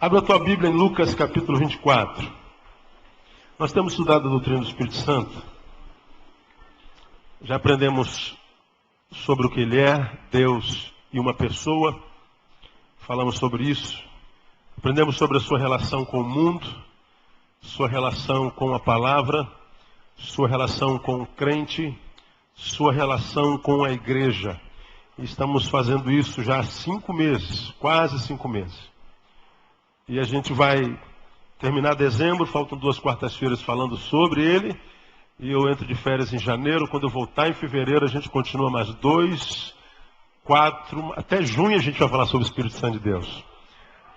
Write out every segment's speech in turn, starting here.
Abra a tua Bíblia em Lucas capítulo 24. Nós temos estudado a doutrina do Espírito Santo. Já aprendemos sobre o que ele é, Deus e uma pessoa. Falamos sobre isso. Aprendemos sobre a sua relação com o mundo, sua relação com a palavra, sua relação com o crente, sua relação com a igreja. E estamos fazendo isso já há 5 meses, quase 5 meses. E a gente vai terminar dezembro, faltam 2 quartas-feiras falando sobre ele. E eu entro de férias em janeiro. Quando eu voltar em fevereiro, a gente continua mais 2, 4, até junho a gente vai falar sobre o Espírito Santo de Deus.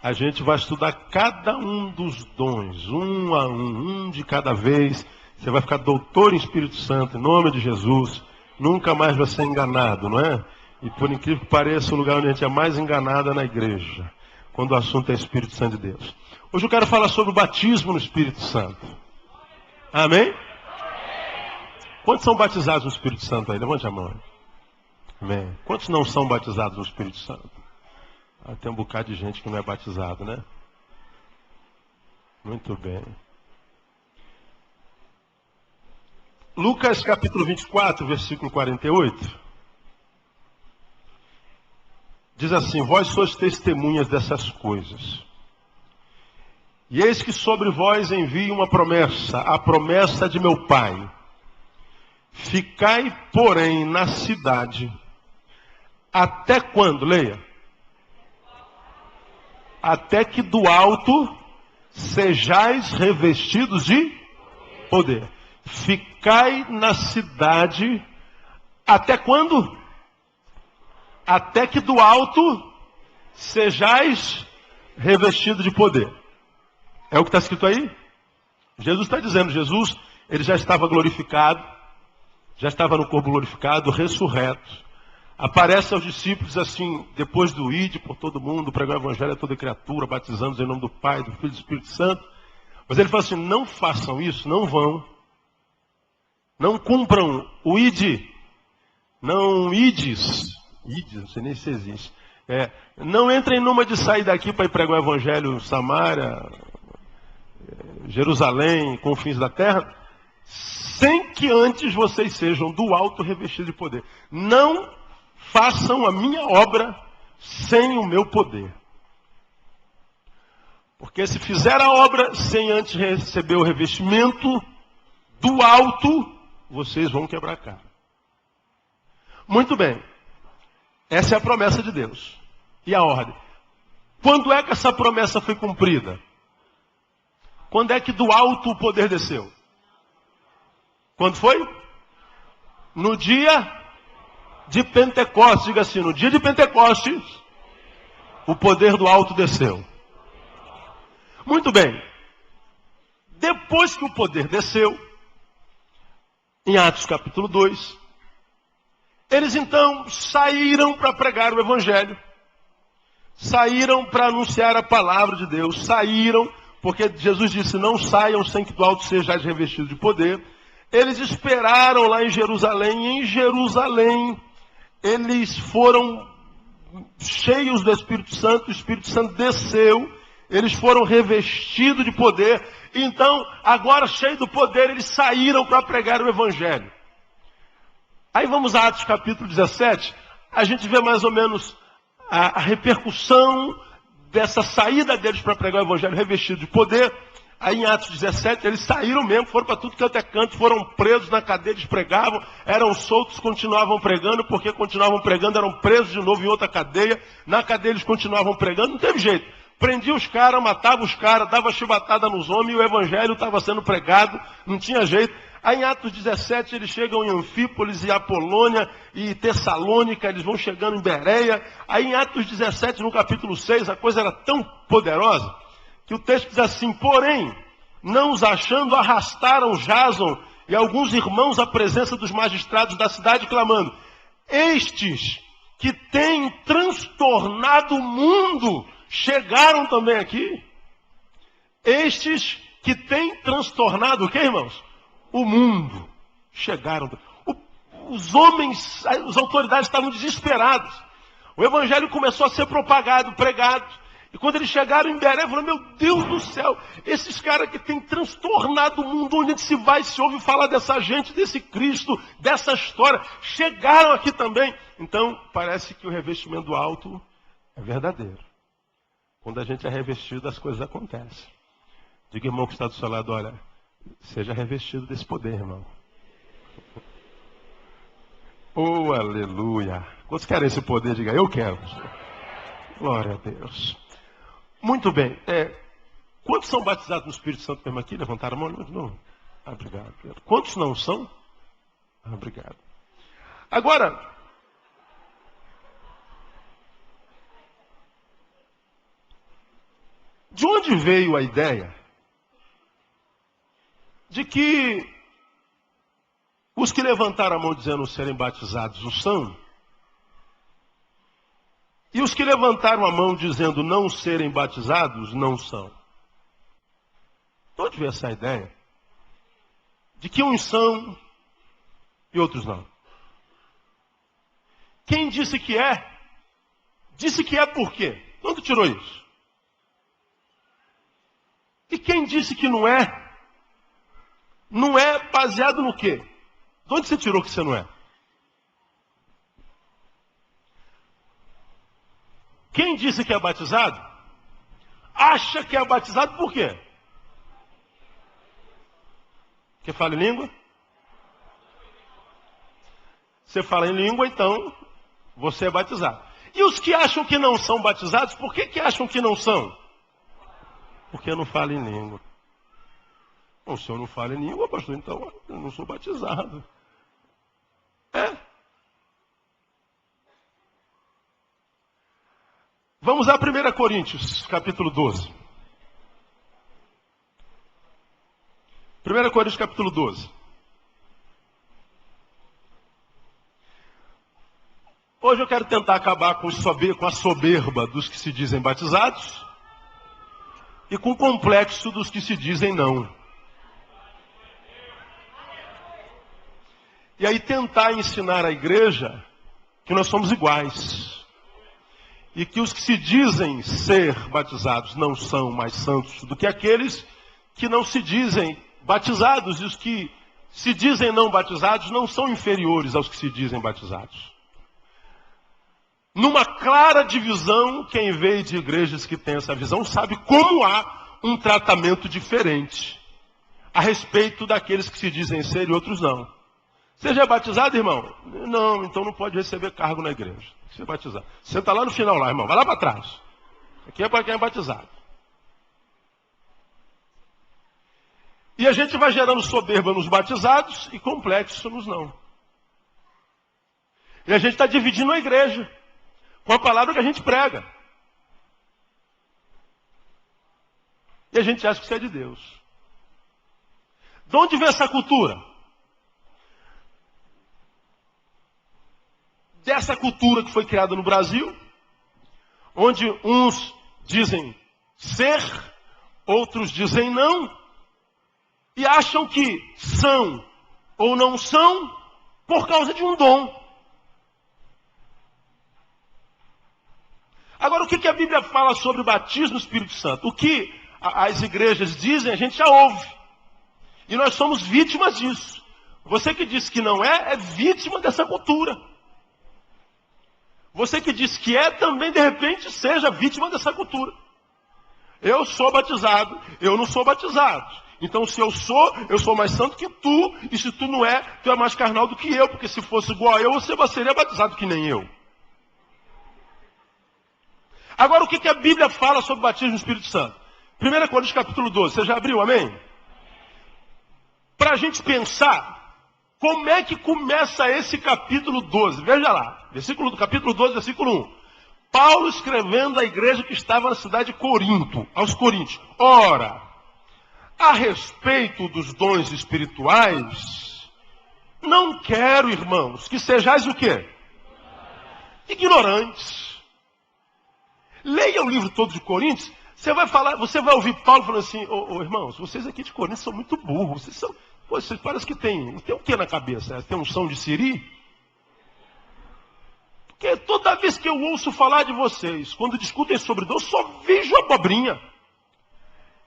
A gente vai estudar cada um dos dons, um a um de cada vez. Você vai ficar doutor em Espírito Santo, em nome de Jesus. Nunca mais vai ser enganado, não é? E por incrível que pareça, o lugar onde a gente é mais enganado é na igreja, quando o assunto é Espírito Santo de Deus. Hoje eu quero falar sobre o batismo no Espírito Santo. Amém? Quantos são batizados no Espírito Santo aí? Levante a mão. Amém. Quantos não são batizados no Espírito Santo? Tem um bocado de gente que não é batizado, né? Muito bem. Lucas capítulo 24, versículo 48. Diz assim: vós sois testemunhas dessas coisas. E eis que sobre vós envio uma promessa, a promessa de meu Pai. Ficai, porém, na cidade. Até quando? Leia. Até que do alto sejais revestidos de poder. Ficai na cidade. Até quando? Até que do alto sejais revestidos de poder. É o que está escrito aí? Jesus está dizendo, Jesus, ele já estava glorificado, já estava no corpo glorificado, ressurreto. Aparece aos discípulos assim, depois do ide por todo mundo, pregar o evangelho a toda criatura, batizando-os em nome do Pai, do Filho e do Espírito Santo. Mas ele fala assim, não façam isso, não vão. Não cumpram o ide. Não ides, não sei nem se existe. Não entrem numa de sair daqui para ir pregar o evangelho em Samaria, Jerusalém, confins da terra, sem que antes vocês sejam do alto revestidos de poder. Não façam a minha obra sem o meu poder. Porque se fizer a obra sem antes receber o revestimento do alto, vocês vão quebrar a cara. Muito bem. Essa é a promessa de Deus. E a ordem. Quando é que essa promessa foi cumprida? Quando é que do alto o poder desceu? Quando foi? No dia de Pentecostes. Diga assim, no dia de Pentecostes, o poder do alto desceu. Muito bem. Depois que o poder desceu, em Atos capítulo 2, eles então saíram para pregar o evangelho. Saíram para anunciar a palavra de Deus. Saíram, porque Jesus disse, não saiam sem que do alto sejais revestidos de poder. Eles esperaram lá em Jerusalém. E em Jerusalém, eles foram cheios do Espírito Santo. O Espírito Santo desceu. Eles foram revestidos de poder. Então, agora cheios do poder, eles saíram para pregar o evangelho. Aí vamos a Atos capítulo 17. A gente vê mais ou menos a repercussão dessa saída deles para pregar o evangelho revestido de poder. Aí em Atos 17, eles saíram mesmo, foram para tudo quanto é canto, foram presos na cadeia, eles pregavam, eram soltos, continuavam pregando, porque continuavam pregando, eram presos de novo em outra cadeia, na cadeia eles continuavam pregando, não teve jeito. Prendia os caras, matava os caras, dava chibatada nos homens, e o evangelho estava sendo pregado, não tinha jeito. Aí em Atos 17 eles chegam em Anfípolis e Apolônia e Tessalônica, eles vão chegando em Bereia. Aí em Atos 17, no capítulo 6, a coisa era tão poderosa que o texto diz assim, porém, não os achando, arrastaram Jason e alguns irmãos à presença dos magistrados da cidade, clamando, estes que têm transtornado o mundo, chegaram também aqui. Estes que têm transtornado o quê, irmãos? O mundo. Chegaram. Os homens, as autoridades estavam desesperadas. O evangelho começou a ser propagado, pregado. E quando eles chegaram em Beré, falaram, meu Deus do céu, esses caras que têm transtornado o mundo, onde se vai, se ouve falar dessa gente, desse Cristo, dessa história, chegaram aqui também. Então, parece que o revestimento do alto é verdadeiro. Quando a gente é revestido, as coisas acontecem. Diga, irmão que está do seu lado, olha, seja revestido desse poder, irmão. Oh, aleluia. Quantos querem esse poder? Diga, eu quero. Glória a Deus. Muito bem. Quantos são batizados no Espírito Santo mesmo aqui? Levantaram a mão? Não. Ah, obrigado. Quantos não são? Ah, obrigado. Agora, de onde veio a ideia de que os que levantaram a mão dizendo serem batizados o são, e os que levantaram a mão dizendo não serem batizados não são? De onde veio essa ideia de que uns são e outros não? Quem disse que é? Disse que é por quê? De onde tirou isso? E quem disse que não é? Não é baseado no quê? De onde você tirou que você não é? Quem disse que é batizado, acha que é batizado por quê? Porque fala em língua? Você fala em língua, então você é batizado. E os que acham que não são batizados, por que acham que não são? Porque não fala em língua. Bom, se eu não falo em língua, pastor, então eu não sou batizado. Vamos a 1 Coríntios, capítulo 12. 1 Coríntios, capítulo 12. Hoje eu quero tentar acabar com a soberba dos que se dizem batizados e com o complexo dos que se dizem não. E aí tentar ensinar à igreja que nós somos iguais. E que os que se dizem ser batizados não são mais santos do que aqueles que não se dizem batizados. E os que se dizem não batizados não são inferiores aos que se dizem batizados. Numa clara divisão, quem veio de igrejas que tem essa visão sabe como há um tratamento diferente a respeito daqueles que se dizem ser e outros não. Você já é batizado, irmão? Não, então não pode receber cargo na igreja. Tem que ser batizado. Senta lá no final, lá, irmão. Vai lá para trás. Aqui é para quem é batizado. E a gente vai gerando soberba nos batizados e complexo nos não. E a gente está dividindo a igreja com a palavra que a gente prega. E a gente acha que isso é de Deus. De onde vem essa cultura? Dessa cultura que foi criada no Brasil, onde uns dizem ser, outros dizem não, e acham que são ou não são por causa de um dom. Agora, o que a Bíblia fala sobre o batismo no Espírito Santo? O que as igrejas dizem, a gente já ouve. E nós somos vítimas disso. Você que diz que não é vítima dessa cultura. Você que diz que é, também de repente seja vítima dessa cultura. Eu sou batizado, eu não sou batizado. Então se eu sou mais santo que tu, e se tu não é, tu é mais carnal do que eu, porque se fosse igual a eu, você seria batizado que nem eu. Agora o que a Bíblia fala sobre o batismo no Espírito Santo? 1 Coríntios capítulo 12, você já abriu, amém? Para a gente pensar, como é que começa esse capítulo 12? Veja lá, capítulo 12, versículo 1. Paulo escrevendo à igreja que estava na cidade de Corinto, aos Coríntios. Ora, a respeito dos dons espirituais, não quero, irmãos, que sejais o quê? Ignorantes. Leia o livro todo de Coríntios, você vai ouvir Paulo falando assim, irmãos, vocês aqui de Coríntios são muito burros, vocês parece que tem o que na cabeça? Tem unção de Siri? Porque toda vez que eu ouço falar de vocês, quando discutem sobre dons, só vejo abobrinha.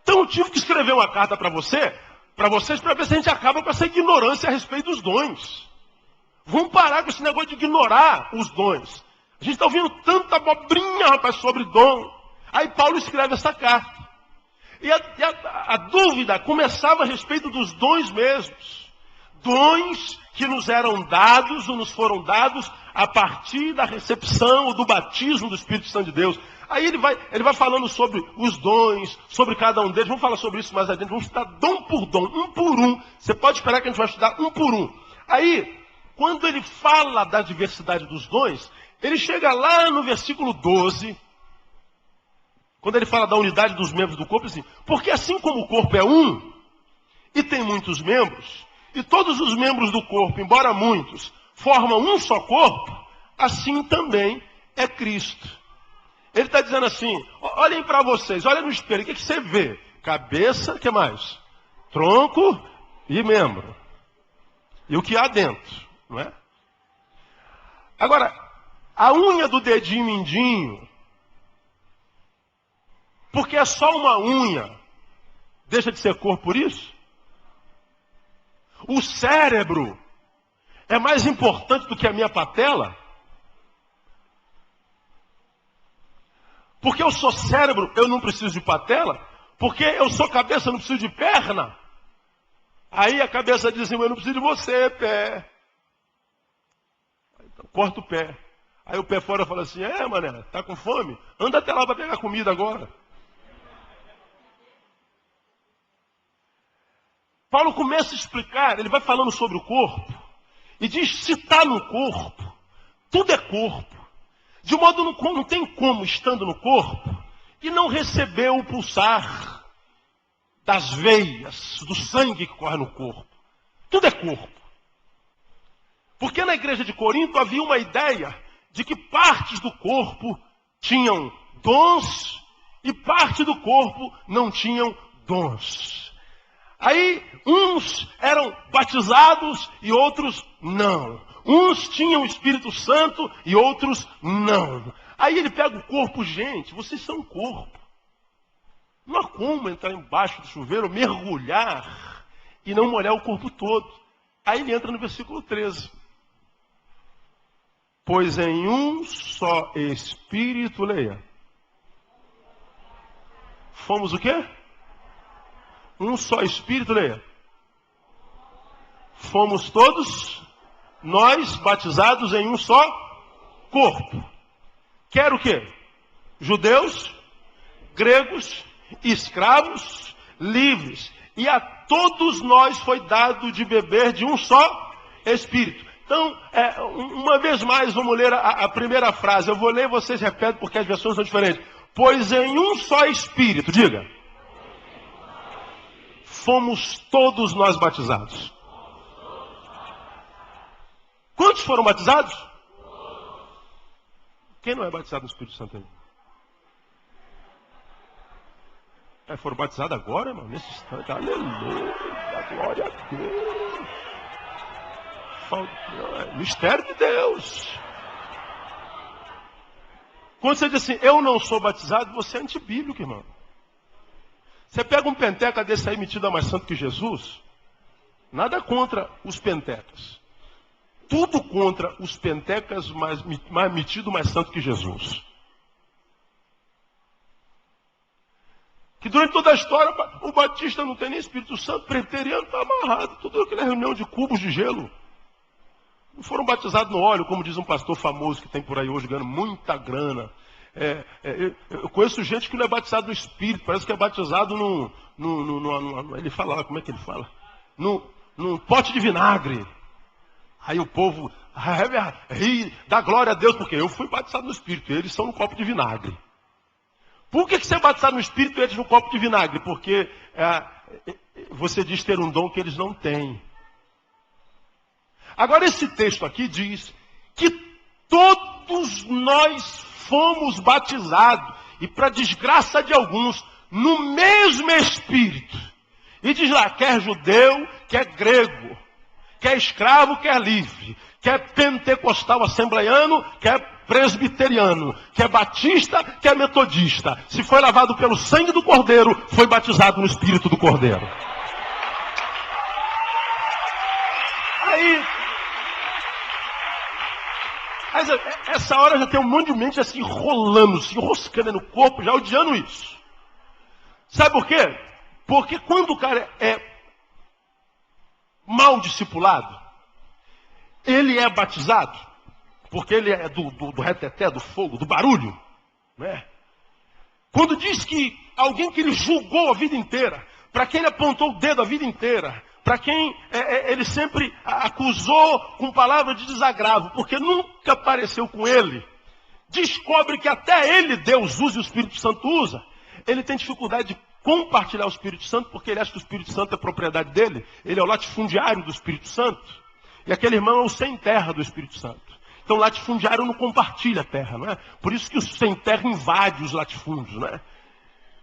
Então eu tive que escrever uma carta para vocês, para ver se a gente acaba com essa ignorância a respeito dos dons. Vamos parar com esse negócio de ignorar os dons. A gente está ouvindo tanta abobrinha, rapaz, sobre dom. Aí Paulo escreve essa carta. E a dúvida começava a respeito dos dons mesmos. Dons que nos eram dados ou nos foram dados a partir da recepção ou do batismo do Espírito Santo de Deus. Aí ele vai falando sobre os dons, sobre cada um deles. Vamos falar sobre isso mais adiante. Vamos estudar dom por dom, um por um. Você pode esperar que a gente vai estudar um por um. Aí, quando ele fala da diversidade dos dons, ele chega lá no versículo 12, quando ele fala da unidade dos membros do corpo, assim, porque assim como o corpo é um, e tem muitos membros, e todos os membros do corpo, embora muitos, formam um só corpo, assim também é Cristo. Ele está dizendo assim, olhem para vocês, olhem no espelho, o que você vê? Cabeça, o que mais? Tronco e membro. E o que há dentro, não é? Agora, a unha do dedinho mindinho, porque é só uma unha, deixa de ser corpo por isso? O cérebro é mais importante do que a minha patela? Porque eu sou cérebro, eu não preciso de patela? Porque eu sou cabeça, eu não preciso de perna? Aí a cabeça diz assim, eu não preciso de você, pé. Então, corta o pé. Aí o pé fora fala assim, mané, tá com fome? Anda até lá para pegar comida agora. Paulo começa a explicar, ele vai falando sobre o corpo, e diz, se está no corpo, tudo é corpo. De modo não tem como, estando no corpo, e não receber o pulsar das veias, do sangue que corre no corpo. Tudo é corpo. Porque na igreja de Corinto havia uma ideia de que partes do corpo tinham dons e parte do corpo não tinham dons. Aí uns eram batizados e outros não. Uns tinham o Espírito Santo e outros não. Aí ele pega o corpo, gente, vocês são corpo. Não há como entrar embaixo do chuveiro, mergulhar e não molhar o corpo todo. Aí ele entra no versículo 13. Pois em um só Espírito, leia. Fomos o quê? Um só Espírito, leia. Fomos todos, nós, batizados em um só corpo. Quer o quê? Judeus, gregos, escravos, livres. E a todos nós foi dado de beber de um só Espírito. Então, uma vez mais, vamos ler a primeira frase. Eu vou ler e vocês repetem porque as versões são diferentes. Pois em um só Espírito, diga. Fomos todos nós batizados. Quantos foram batizados? Quem não é batizado no Espírito Santo aí? Foram batizados agora, irmão, nesse instante. Aleluia, glória a Deus. Mistério de Deus. Quando você diz assim, eu não sou batizado, você é antibíblico, irmão. Você pega um penteca desse aí metido a mais santo que Jesus, nada contra os pentecas. Tudo contra os pentecas mais metido mais santo que Jesus. Que durante toda a história, o batista não tem nem Espírito Santo, preteriano está amarrado. Tudo aquela reunião de cubos de gelo. Não foram batizados no óleo, como diz um pastor famoso que tem por aí hoje, ganhando muita grana. Eu conheço gente que não é batizado no Espírito, parece que é batizado ele fala lá, como é que ele fala? Num pote de vinagre. Aí o povo ri, dá glória a Deus, porque eu fui batizado no Espírito, eles são no copo de vinagre. Por que você é batizado no Espírito e eles no copo de vinagre? Porque você diz ter um dom que eles não têm. Agora esse texto aqui diz que todos nós fomos batizados, e para desgraça de alguns, no mesmo Espírito. E diz lá, quer judeu, quer grego, quer escravo, quer livre, quer pentecostal assembleiano, quer presbiteriano, que é batista, que é metodista, se foi lavado pelo sangue do Cordeiro, foi batizado no Espírito do Cordeiro. Aí, essa hora já tem um monte de mente assim, rolando, se enroscando no corpo, já odiando isso. Sabe por quê? Porque quando o cara é mal discipulado, ele é batizado, porque ele é do reteté, do fogo, do barulho, né? Quando diz que alguém que ele julgou a vida inteira, para quem ele apontou o dedo a vida inteira, para quem ele sempre acusou com palavras de desagravo, porque nunca apareceu com ele, descobre que até ele, Deus usa e o Espírito Santo usa, ele tem dificuldade de compartilhar o Espírito Santo, porque ele acha que o Espírito Santo é propriedade dele, ele é o latifundiário do Espírito Santo, e aquele irmão é o sem terra do Espírito Santo. Então o latifundiário não compartilha a terra, não é? Por isso que o sem terra invade os latifúndios, não é?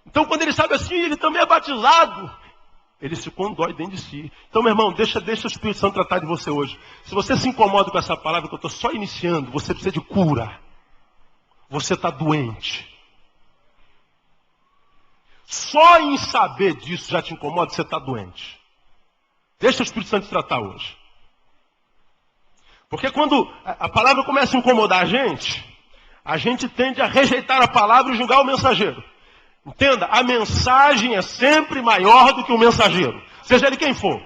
Então quando ele sabe assim, ele também é batizado, ele se condói dentro de si. Então, meu irmão, deixa o Espírito Santo tratar de você hoje. Se você se incomoda com essa palavra que eu estou só iniciando, você precisa de cura. Você está doente. Só em saber disso já te incomoda, você está doente. Deixa o Espírito Santo te tratar hoje. Porque quando a palavra começa a incomodar a gente tende a rejeitar a palavra e julgar o mensageiro. Entenda, a mensagem é sempre maior do que o mensageiro, seja ele quem for.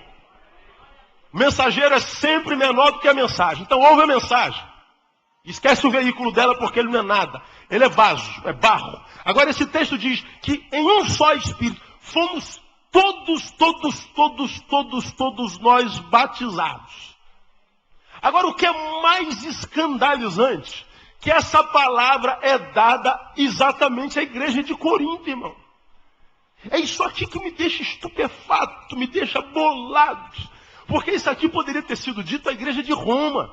O mensageiro é sempre menor do que a mensagem. Então ouve a mensagem. Esquece o veículo dela porque ele não é nada. Ele é vaso, é barro. Agora esse texto diz que em um só Espírito fomos todos nós batizados. Agora o que é mais escandalizante, que essa palavra é dada exatamente à igreja de Corinto, irmão. É isso aqui que me deixa estupefato, me deixa bolado. Porque isso aqui poderia ter sido dito à igreja de Roma,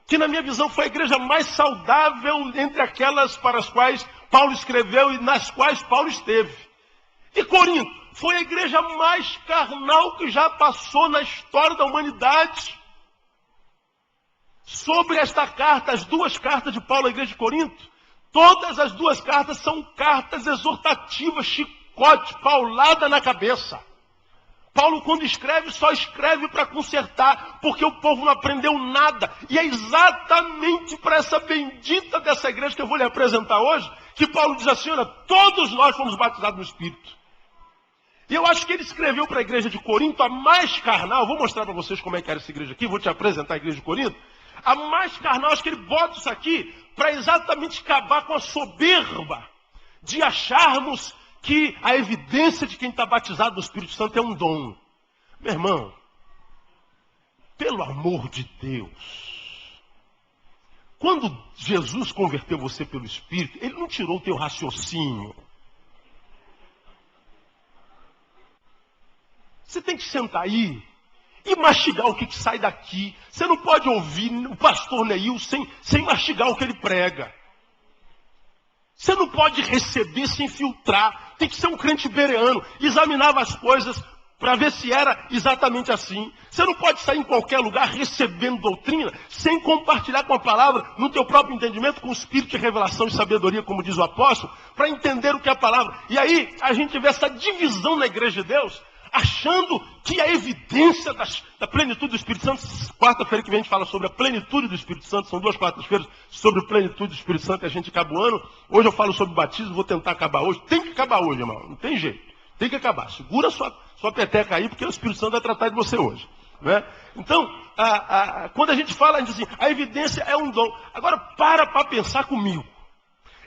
que na minha visão foi a igreja mais saudável entre aquelas para as quais Paulo escreveu e nas quais Paulo esteve. E Corinto foi a igreja mais carnal que já passou na história da humanidade. Sobre esta carta, as duas cartas de Paulo à igreja de Corinto, todas as duas cartas são cartas exortativas, chicote, paulada na cabeça. Paulo, quando escreve, só escreve para consertar, porque o povo não aprendeu nada. E é exatamente para essa bendita dessa igreja que eu vou lhe apresentar hoje, que Paulo diz assim, olha, todos nós fomos batizados no Espírito. E eu acho que ele escreveu para a igreja de Corinto, a mais carnal, vou mostrar para vocês como é que era essa igreja aqui, vou te apresentar a igreja de Corinto. A mais carnal, acho que ele bota isso aqui para exatamente acabar com a soberba de acharmos que a evidência de quem está batizado no Espírito Santo é um dom. Meu irmão, pelo amor de Deus, quando Jesus converteu você pelo Espírito, ele não tirou o teu raciocínio. Você tem que sentar aí e mastigar o que sai daqui. Você não pode ouvir o pastor Neil sem mastigar o que ele prega. Você não pode receber sem filtrar. Tem que ser um crente bereano. Examinava as coisas para ver se era exatamente assim. Você não pode sair em qualquer lugar recebendo doutrina sem compartilhar com a palavra, no teu próprio entendimento, com o espírito de revelação e sabedoria, como diz o apóstolo, para entender o que é a palavra. E aí a gente vê essa divisão na igreja de Deus, achando que a evidência da plenitude do Espírito Santo, quarta-feira que vem a gente fala sobre a plenitude do Espírito Santo, são 2 quartas-feiras sobre a plenitude do Espírito Santo e a gente acaba o ano. Hoje eu falo sobre o batismo, vou tentar acabar hoje. Tem que acabar hoje, irmão, não tem jeito. Tem que acabar. Segura sua peteca aí, porque o Espírito Santo vai tratar de você hoje. Né? Então, quando a gente fala, a gente diz assim, a evidência é um dom. Agora, para pensar comigo.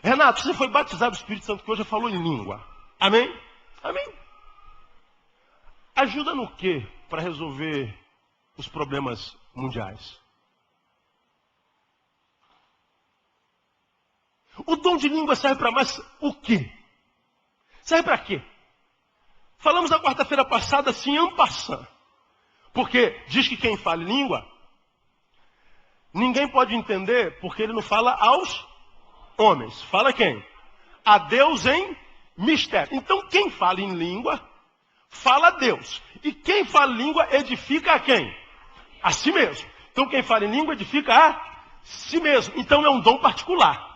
Renato, você foi batizado do Espírito Santo, que hoje falou em língua. Amém? Amém? Ajuda no quê para resolver os problemas mundiais? O dom de língua serve para mais o quê? Serve para quê? Falamos na quarta-feira passada assim, en passant. Porque diz que quem fala língua, ninguém pode entender porque ele não fala aos homens. Fala quem? A Deus em mistério. Então quem fala em língua, fala a Deus. E quem fala em língua edifica a quem? A si mesmo. Então quem fala em língua edifica a si mesmo. Então é um dom particular.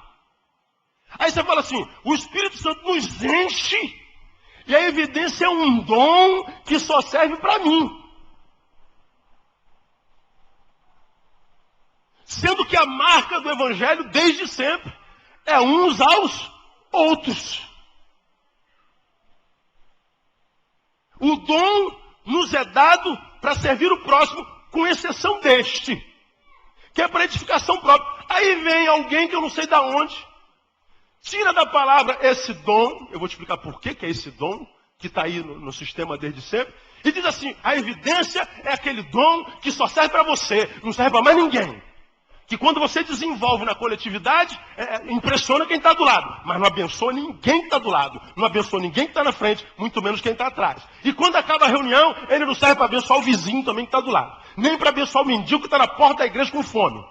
Aí você fala assim, o Espírito Santo nos enche e a evidência é um dom que só serve para mim. Sendo que a marca do Evangelho, desde sempre, é uns aos outros. O dom nos é dado para servir o próximo, com exceção deste, que é para edificação própria. Aí vem alguém que eu não sei de onde, tira da palavra esse dom, eu vou te explicar por que é esse dom, que está aí no sistema desde sempre, e diz assim, a evidência é aquele dom que só serve para você, não serve para mais ninguém. Que quando você desenvolve na coletividade, impressiona quem está do lado, mas não abençoa ninguém que está do lado, não abençoa ninguém que está na frente, muito menos quem está atrás. E quando acaba a reunião, ele não serve para abençoar o vizinho também que está do lado, nem para abençoar o mendigo que está na porta da igreja com fome.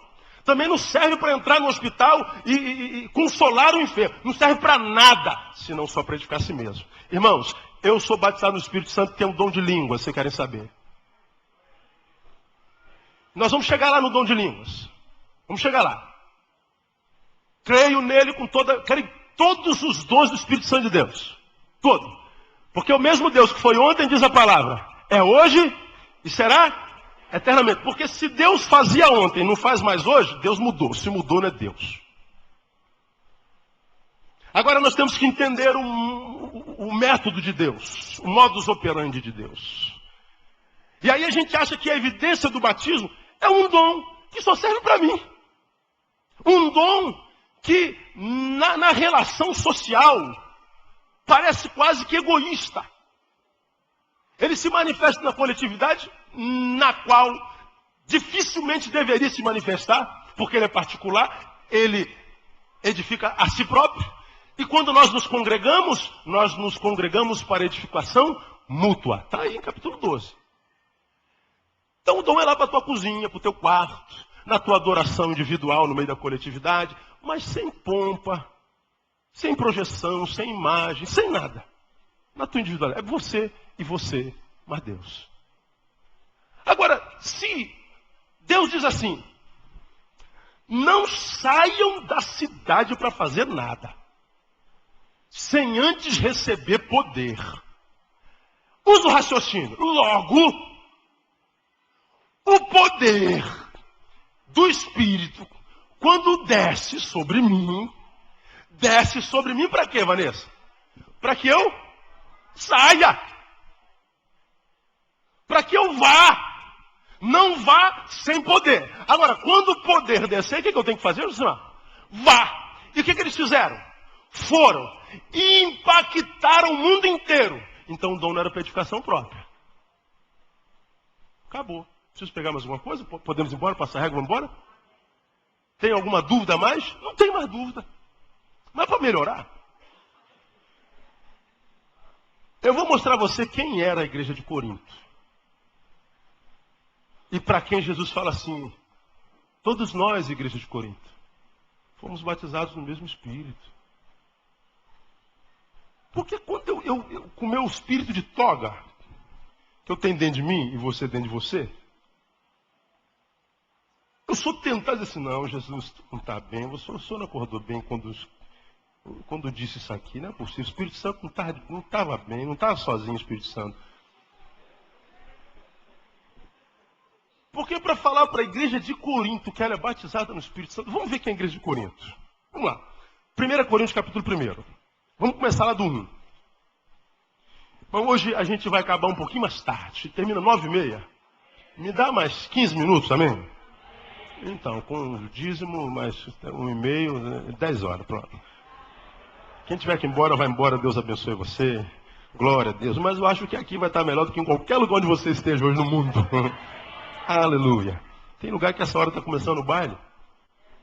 Também não serve para entrar no hospital e consolar o enfermo. Não serve para nada, senão só para edificar a si mesmo. Irmãos, eu sou batizado no Espírito Santo, que tem um dom de língua, vocês querem saber? Nós vamos chegar lá no dom de línguas. Vamos chegar lá. Creio nele creio em todos os dons do Espírito Santo de Deus. Todo. Porque o mesmo Deus que foi ontem, diz a palavra, é hoje e será eternamente. Porque se Deus fazia ontem e não faz mais hoje, Deus mudou. Se mudou, não é Deus. Agora nós temos que entender o método de Deus, o modus operandi de Deus. E aí a gente acha que a evidência do batismo é um dom que só serve para mim. Um dom que na relação social parece quase que egoísta. Ele se manifesta na coletividade, na qual dificilmente deveria se manifestar, porque ele é particular, ele edifica a si próprio. E quando nós nos congregamos para edificação mútua. Está aí em capítulo 12. Então o dom é lá para a tua cozinha, para o teu quarto, na tua adoração individual no meio da coletividade, mas sem pompa, sem projeção, sem imagem, sem nada. Na tua individualidade. É você e você, mas Deus. Agora, se Deus diz assim, não saiam da cidade para fazer nada, sem antes receber poder. Usa o raciocínio. Logo, o poder do Espírito, quando desce sobre mim para quê, Vanessa? Para que eu saia. Para que eu vá. Não vá sem poder. Agora, quando o poder descer, o que eu tenho que fazer? Vá. E o que eles fizeram? Foram e impactaram o mundo inteiro. Então o dom não era para edificação própria. Acabou. Preciso pegar mais alguma coisa? Podemos ir embora? Passar a régua, vamos embora? Tem alguma dúvida a mais? Não tem mais dúvida. Mas para melhorar, eu vou mostrar a você quem era a igreja de Corinto. E para quem Jesus fala assim, todos nós, igreja de Corinto, fomos batizados no mesmo Espírito. Porque quando eu com o meu espírito de toga, que eu tenho dentro de mim e você dentro de você, eu sou tentado a dizer assim, não, Jesus não está bem, o senhor não acordou bem quando disse isso aqui, não é possível. O Espírito Santo não estava bem, não estava sozinho o Espírito Santo. Porque para falar para a igreja de Corinto que ela é batizada no Espírito Santo, vamos ver quem é a igreja de Corinto. Vamos lá. 1 Coríntios capítulo 1. Vamos começar lá do 1. Mas hoje a gente vai acabar um pouquinho mais tarde. Termina 9h30. Me dá mais 15 minutos, amém? Então, com o dízimo, mais 1h30, 10 horas, pronto. Quem tiver que ir embora, vai embora. Deus abençoe você. Glória a Deus. Mas eu acho que aqui vai estar melhor do que em qualquer lugar onde você esteja hoje no mundo. Aleluia. Tem lugar que essa hora está começando o baile.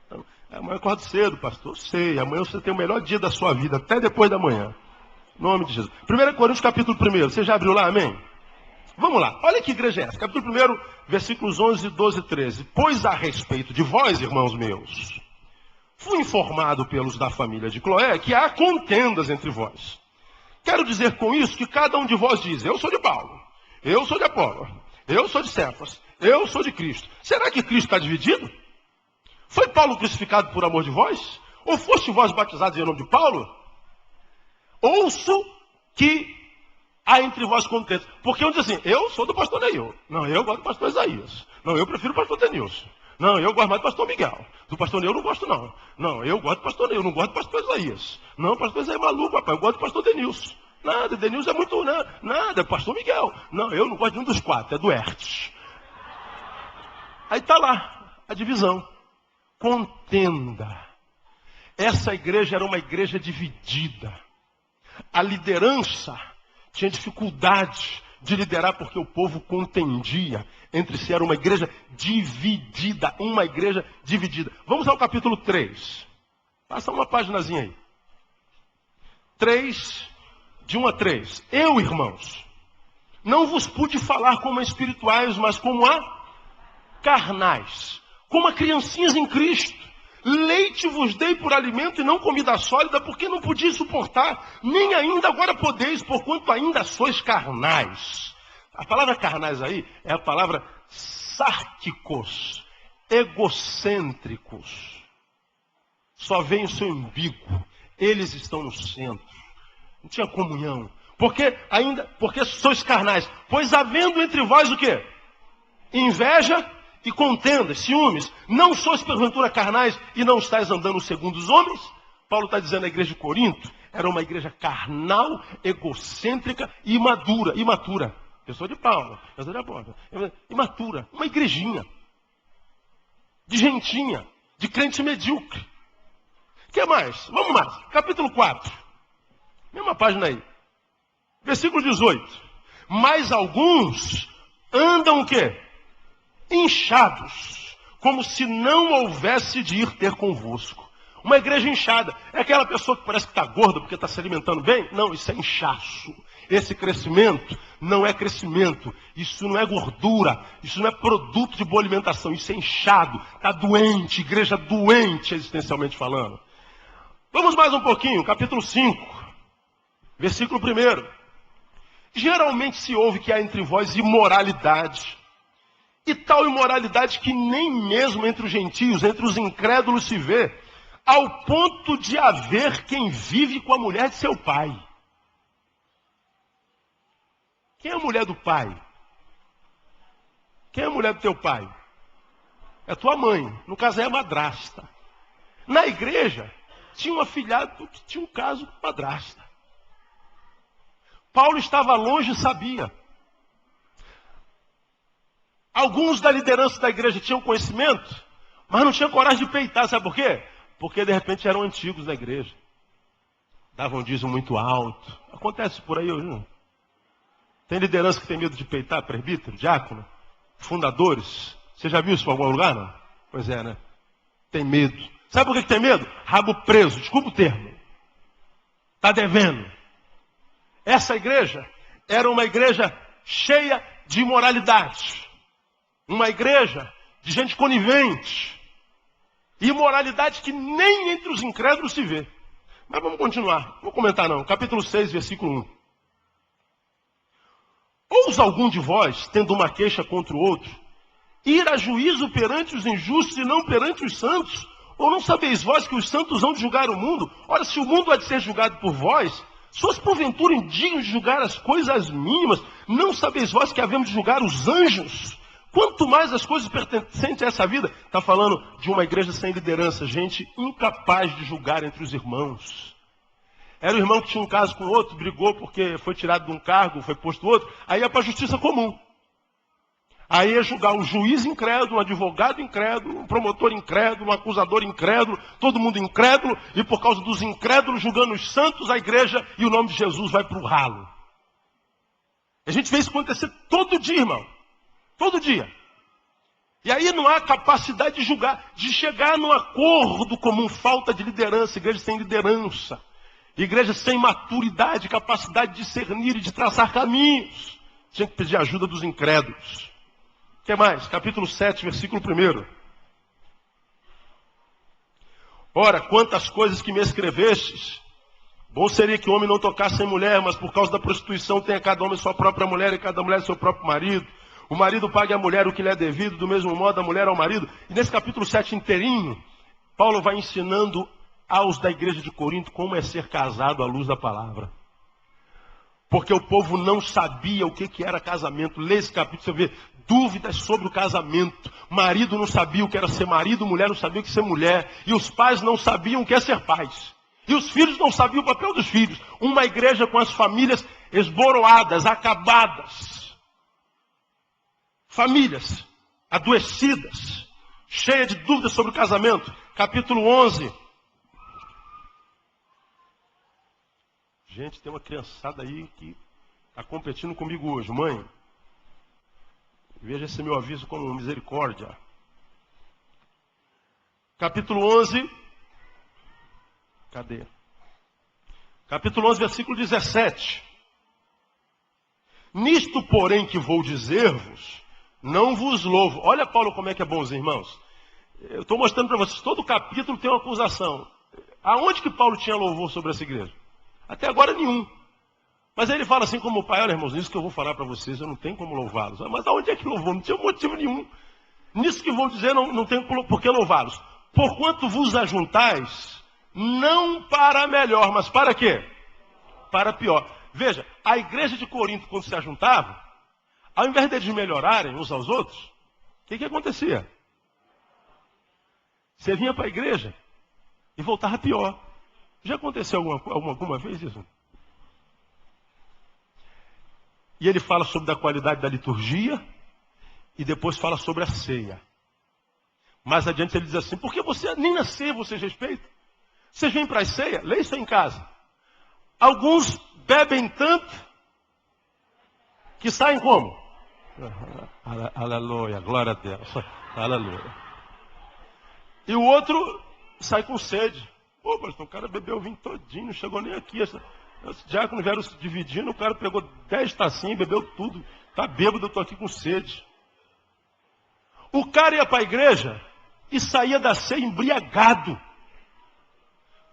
Então, amanhã eu acordo cedo, pastor. Sei, amanhã você tem o melhor dia da sua vida, até depois da manhã. Em nome de Jesus. 1 Coríntios capítulo 1. Você já abriu lá, amém? Vamos lá. Olha que igreja é essa. Capítulo 1, versículos 11, 12 e 13. Pois a respeito de vós, irmãos meus, fui informado pelos da família de Cloé que há contendas entre vós. Quero dizer com isso que cada um de vós diz, eu sou de Paulo, eu sou de Apolo, eu sou de Cefas, eu sou de Cristo. Será que Cristo está dividido? Foi Paulo crucificado por amor de vós? Ou foste vós batizados em nome de Paulo? Ouço que há entre vós contentes. Porque um diz assim, eu sou do pastor Neil. Não, eu gosto do pastor Isaías. Não, eu prefiro o pastor Denilson. Não, eu gosto mais do pastor Miguel. Do pastor Neil eu não gosto não. Não, eu gosto do pastor Neil, não gosto do pastor Isaías. Não, o pastor Isaías é maluco, papai. Eu gosto do pastor Denilson. Nada, Denilson é muito, nada, pastor Miguel. Não, eu não gosto de nenhum dos quatro, é do Hertz. Aí está lá, a divisão. Contenda. Essa igreja era uma igreja dividida. A liderança tinha dificuldade de liderar porque o povo contendia entre si. Era uma igreja dividida. Uma igreja dividida. Vamos ao capítulo 3. Passa uma paginazinha aí. 3, de 1 a 3. Eu, irmãos, não vos pude falar como a espirituais, mas como a carnais. Como a criancinhas em Cristo. Leite vos dei por alimento e não comida sólida, porque não podia suportar, nem ainda agora podeis, porquanto ainda sois carnais. A palavra carnais aí é a palavra sárquicos, egocêntricos. Só vem o seu umbigo, eles estão no centro. Não tinha comunhão. Porque sois carnais. Pois havendo entre vós o quê? Inveja e contendas, ciúmes, não sois porventura carnais e não estáis andando segundo os homens? Paulo está dizendo à igreja de Corinto, era uma igreja carnal, egocêntrica e imatura. Eu sou de Paulo, eu sou de Apóstolo. Imatura, uma igrejinha, de gentinha, de crente medíocre. O que mais? Vamos mais, capítulo 4, mesma página aí, versículo 18. Mas alguns andam o quê? Inchados, como se não houvesse de ir ter convosco. Uma igreja inchada é aquela pessoa que parece que está gorda porque está se alimentando bem? Não, isso é inchaço. Esse crescimento não é crescimento, isso não é gordura, isso não é produto de boa alimentação, isso é inchado, está doente, igreja doente existencialmente falando. Vamos mais um pouquinho, capítulo 5, versículo 1. Geralmente se ouve que há entre vós imoralidade. E tal imoralidade que nem mesmo entre os gentios, entre os incrédulos se vê, ao ponto de haver quem vive com a mulher de seu pai. Quem é a mulher do pai? Quem é a mulher do teu pai? É tua mãe, no caso é a madrasta. Na igreja, tinha um afilhado que tinha um caso com madrasta. Paulo estava longe e sabia. Alguns da liderança da igreja tinham conhecimento, mas não tinham coragem de peitar. Sabe por quê? Porque de repente eram antigos da igreja. Davam dízimo muito alto. Acontece por aí hoje, não? Tem liderança que tem medo de peitar, presbítero, diácono, fundadores. Você já viu isso em algum lugar, não? Pois é, né? Tem medo. Sabe por que tem medo? Rabo preso, desculpa o termo. Está devendo. Essa igreja era uma igreja cheia de imoralidade. Uma igreja de gente conivente. Imoralidade que nem entre os incrédulos se vê. Mas vamos continuar. Não vou comentar não. Capítulo 6, versículo 1. Ousa algum de vós, tendo uma queixa contra o outro, ir a juízo perante os injustos e não perante os santos? Ou não sabeis vós que os santos hão de julgar o mundo? Ora, se o mundo há de ser julgado por vós, sois porventura indignos de julgar as coisas mínimas? Não sabeis vós que havemos de julgar os anjos? Quanto mais as coisas pertencentes a essa vida. Está falando de uma igreja sem liderança, gente incapaz de julgar entre os irmãos. Era o irmão que tinha um caso com o outro, brigou porque foi tirado de um cargo, foi posto outro, aí ia para a justiça comum. Aí ia julgar um juiz incrédulo, um advogado incrédulo, um promotor incrédulo, um acusador incrédulo, todo mundo incrédulo, e por causa dos incrédulos julgando os santos, a igreja e o nome de Jesus vai para o ralo. A gente vê isso acontecer todo dia, irmão. Todo dia. E aí não há capacidade de julgar, de chegar num acordo comum, falta de liderança, igreja sem liderança. Igreja sem maturidade, capacidade de discernir e de traçar caminhos. Tinha que pedir ajuda dos incrédulos. O que mais? Capítulo 7, versículo 1. Ora, quantas coisas que me escrevestes, bom seria que o homem não tocasse em mulher, mas por causa da prostituição tenha cada homem sua própria mulher e cada mulher seu próprio marido. O marido pague à mulher o que lhe é devido, do mesmo modo a mulher ao marido. E nesse capítulo 7 inteirinho, Paulo vai ensinando aos da igreja de Corinto como é ser casado à luz da palavra. Porque o povo não sabia o que era casamento. Lê esse capítulo, você vê dúvidas sobre o casamento. Marido não sabia o que era ser marido, mulher não sabia o que era ser mulher. E os pais não sabiam o que é ser pais. E os filhos não sabiam o papel dos filhos. Uma igreja com as famílias esboroadas, acabadas. Famílias adoecidas, cheias de dúvidas sobre o casamento. Capítulo 11. Gente, tem uma criançada aí que está competindo comigo hoje. Mãe, veja esse meu aviso como misericórdia. Capítulo 11. Cadê? Capítulo 11, versículo 17. Nisto, porém, que vou dizer-vos, não vos louvo. Olha Paulo como é que é bom, os irmãos. Eu estou mostrando para vocês, todo capítulo tem uma acusação. Aonde que Paulo tinha louvor sobre essa igreja? Até agora nenhum. Mas aí ele fala assim como o pai, olha irmãos, nisso que eu vou falar para vocês, eu não tenho como louvá-los. Mas aonde é que louvou? Não tinha motivo nenhum. Nisso que vou dizer, não tenho por que louvá-los. Porquanto vos ajuntais, não para melhor, mas para quê? Para pior. Veja, a igreja de Corinto, quando se ajuntava, ao invés deles melhorarem uns aos outros, o que acontecia? Você vinha para a igreja e voltava pior. Já aconteceu alguma vez isso? E ele fala sobre a qualidade da liturgia e depois fala sobre a ceia. Mais adiante ele diz assim, porque você nem na ceia vocês respeitam? Vocês vêm para a ceia? Leia isso aí em casa. Alguns bebem tanto que saem como? Aleluia, glória a Deus. Aleluia. E o outro sai com sede. Pô, pastor, o cara bebeu o vinho todinho, não chegou nem aqui. Os diáconos vieram se dividindo, o cara pegou 10 tacinhas, bebeu tudo. Tá bêbado, eu estou aqui com sede. O cara ia para a igreja e saía da ceia embriagado.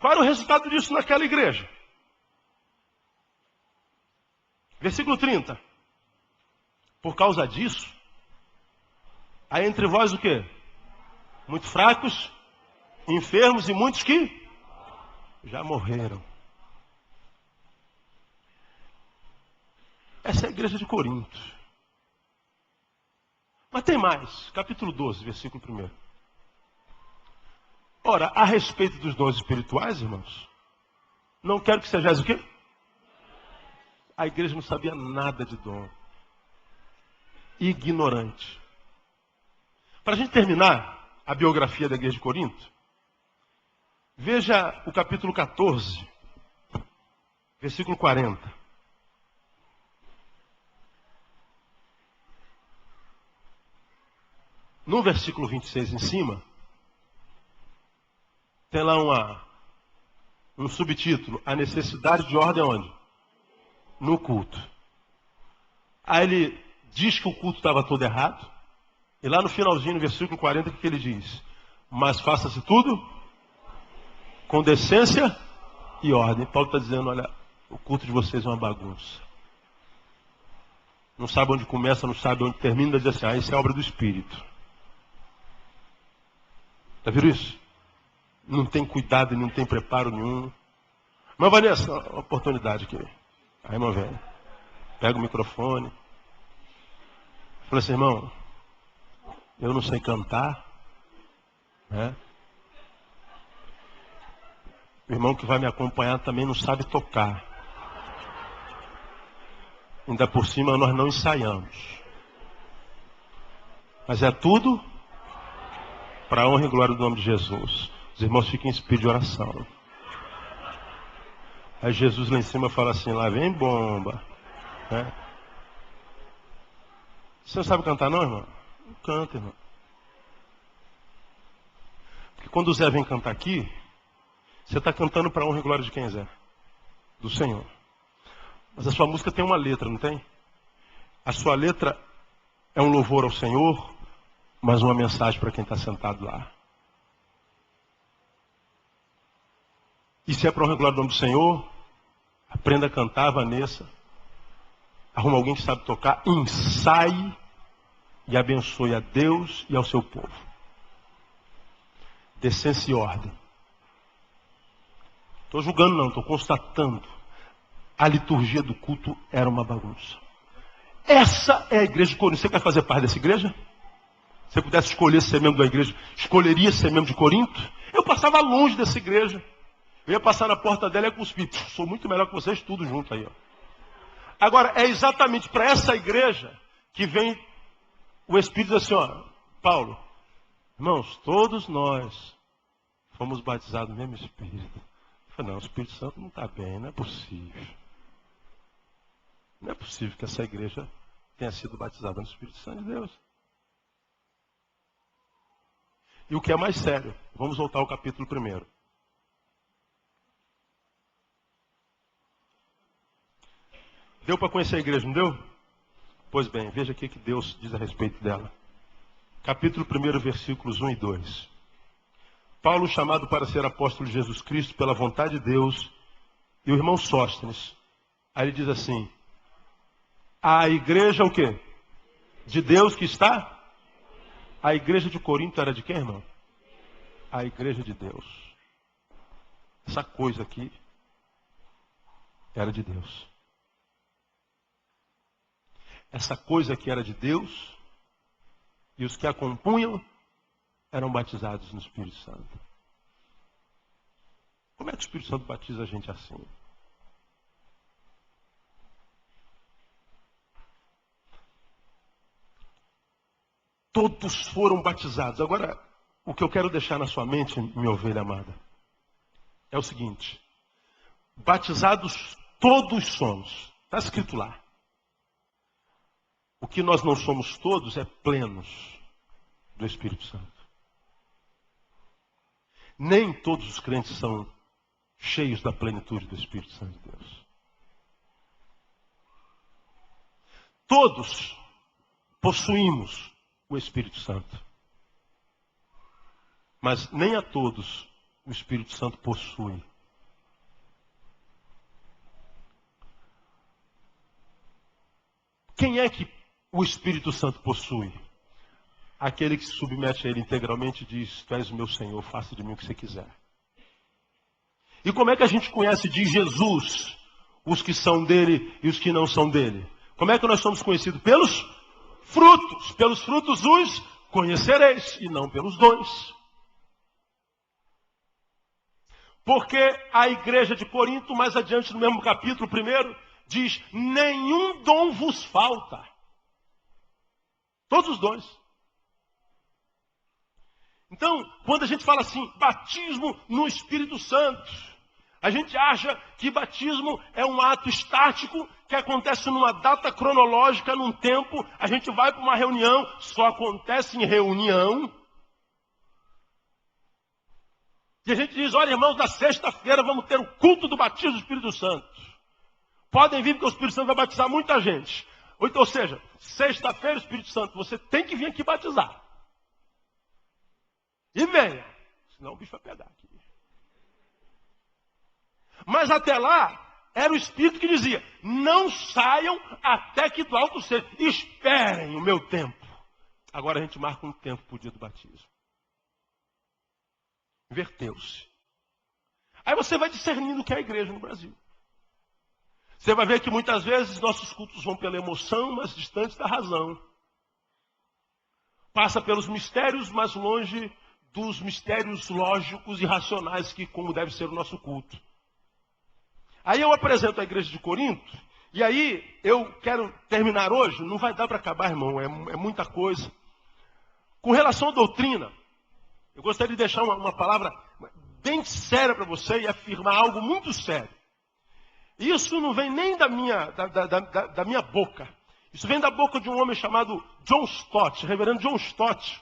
Qual era o resultado disso naquela igreja? Versículo 30. Por causa disso, há entre vós o quê? Muito fracos, enfermos e muitos que já morreram. Essa é a igreja de Corinto. Mas tem mais. Capítulo 12, versículo 1. Ora, a respeito dos dons espirituais, irmãos, não quero que sejais o quê? A igreja não sabia nada de dom. Ignorante. Para a gente terminar a biografia da igreja de Corinto, veja o capítulo 14, versículo 40. No versículo 26 em cima, tem lá um subtítulo, a necessidade de ordem onde? No culto. Aí ele diz que o culto estava todo errado, e lá no finalzinho, no versículo 40, o que ele diz? Mas faça-se tudo com decência e ordem. Paulo está dizendo, olha, o culto de vocês é uma bagunça. Não sabe onde começa, não sabe onde termina, diz assim, isso é obra do Espírito. Está vendo isso? Não tem cuidado e não tem preparo nenhum. Mas Vanessa, uma oportunidade aqui. Aí, irmão velho, pega o microfone. Fala assim, irmão, eu não sei cantar, né? O irmão que vai me acompanhar também não sabe tocar. Ainda por cima nós não ensaiamos. Mas é tudo para a honra e glória do nome de Jesus. Os irmãos fiquem em espírito de oração. Aí Jesus lá em cima fala assim, lá vem bomba. Né? Você não sabe cantar não, irmão? Não canta, irmão. Porque quando o Zé vem cantar aqui, você está cantando para a honra e glória de quem, Zé? Do Senhor. Mas a sua música tem uma letra, não tem? A sua letra é um louvor ao Senhor, mas uma mensagem para quem está sentado lá. E se é para a honra e glória do nome do Senhor, aprenda a cantar, Vanessa. Arruma alguém que sabe tocar, ensaie e abençoe a Deus e ao seu povo. Decência e ordem. Estou julgando não, estou constatando. A liturgia do culto era uma bagunça. Essa é a igreja de Corinto. Você quer fazer parte dessa igreja? Se você pudesse escolher ser membro da igreja, escolheria ser membro de Corinto? Eu passava longe dessa igreja. Eu ia passar na porta dela e ia cuspir. Sou muito melhor que vocês, tudo junto aí. Ó. Agora, é exatamente para essa igreja que vem o Espírito assim, ó. Paulo, irmãos, todos nós fomos batizados no mesmo Espírito. Eu falei, não, o Espírito Santo não está bem, não é possível. Não é possível que essa igreja tenha sido batizada no Espírito Santo de Deus. E o que é mais sério, vamos voltar ao capítulo 1. Deu para conhecer a igreja, não deu? Pois bem, veja aqui que Deus diz a respeito dela. Capítulo 1, versículos 1 e 2. Paulo, chamado para ser apóstolo de Jesus Cristo pela vontade de Deus, e o irmão Sóstenes. Aí ele diz assim, a igreja o quê? De Deus que está? A igreja de Corinto era de quem, irmão? A igreja de Deus. Essa coisa aqui era de Deus. Essa coisa aqui era de Deus e os que a compunham eram batizados no Espírito Santo. Como é que o Espírito Santo batiza a gente assim? Todos foram batizados. Agora, o que eu quero deixar na sua mente, minha ovelha amada, é o seguinte. Batizados todos somos. Está escrito lá. O que nós não somos todos é plenos do Espírito Santo. Nem todos os crentes são cheios da plenitude do Espírito Santo de Deus. Todos possuímos o Espírito Santo. Mas nem a todos o Espírito Santo possui. Quem é que o Espírito Santo possui? Aquele que se submete a ele integralmente e diz, tu és o meu Senhor, faça de mim o que você quiser. E como é que a gente conhece de Jesus os que são dele e os que não são dele? Como é que nós somos conhecidos? Pelos frutos. Pelos frutos os conhecereis e não pelos dons. Porque a igreja de Corinto, mais adiante no mesmo capítulo 1, diz, nenhum dom vos falta. Todos os dons. Então, quando a gente fala assim, batismo no Espírito Santo, a gente acha que batismo é um ato estático que acontece numa data cronológica, num tempo, a gente vai para uma reunião, só acontece em reunião. E a gente diz, olha irmãos, na sexta-feira vamos ter o culto do batismo do Espírito Santo. Podem vir porque o Espírito Santo vai batizar muita gente. Ou seja, sexta-feira o Espírito Santo, você tem que vir aqui batizar. E venha, senão o bicho vai pegar aqui. Mas até lá, era o Espírito que dizia, não saiam até que do alto seja, esperem o meu tempo. Agora a gente marca um tempo para o dia do batismo. Inverteu-se. Aí você vai discernindo o que é a igreja no Brasil. Você vai ver que muitas vezes nossos cultos vão pela emoção, mas distantes da razão. Passa pelos mistérios, mas longe dos mistérios lógicos e racionais, que como deve ser o nosso culto. Aí eu apresento a igreja de Corinto, e aí eu quero terminar hoje, não vai dar para acabar, irmão, é muita coisa. Com relação à doutrina, eu gostaria de deixar uma palavra bem séria para você e afirmar algo muito sério. Isso não vem nem da minha boca. Isso vem da boca de um homem chamado John Stott, reverendo John Stott.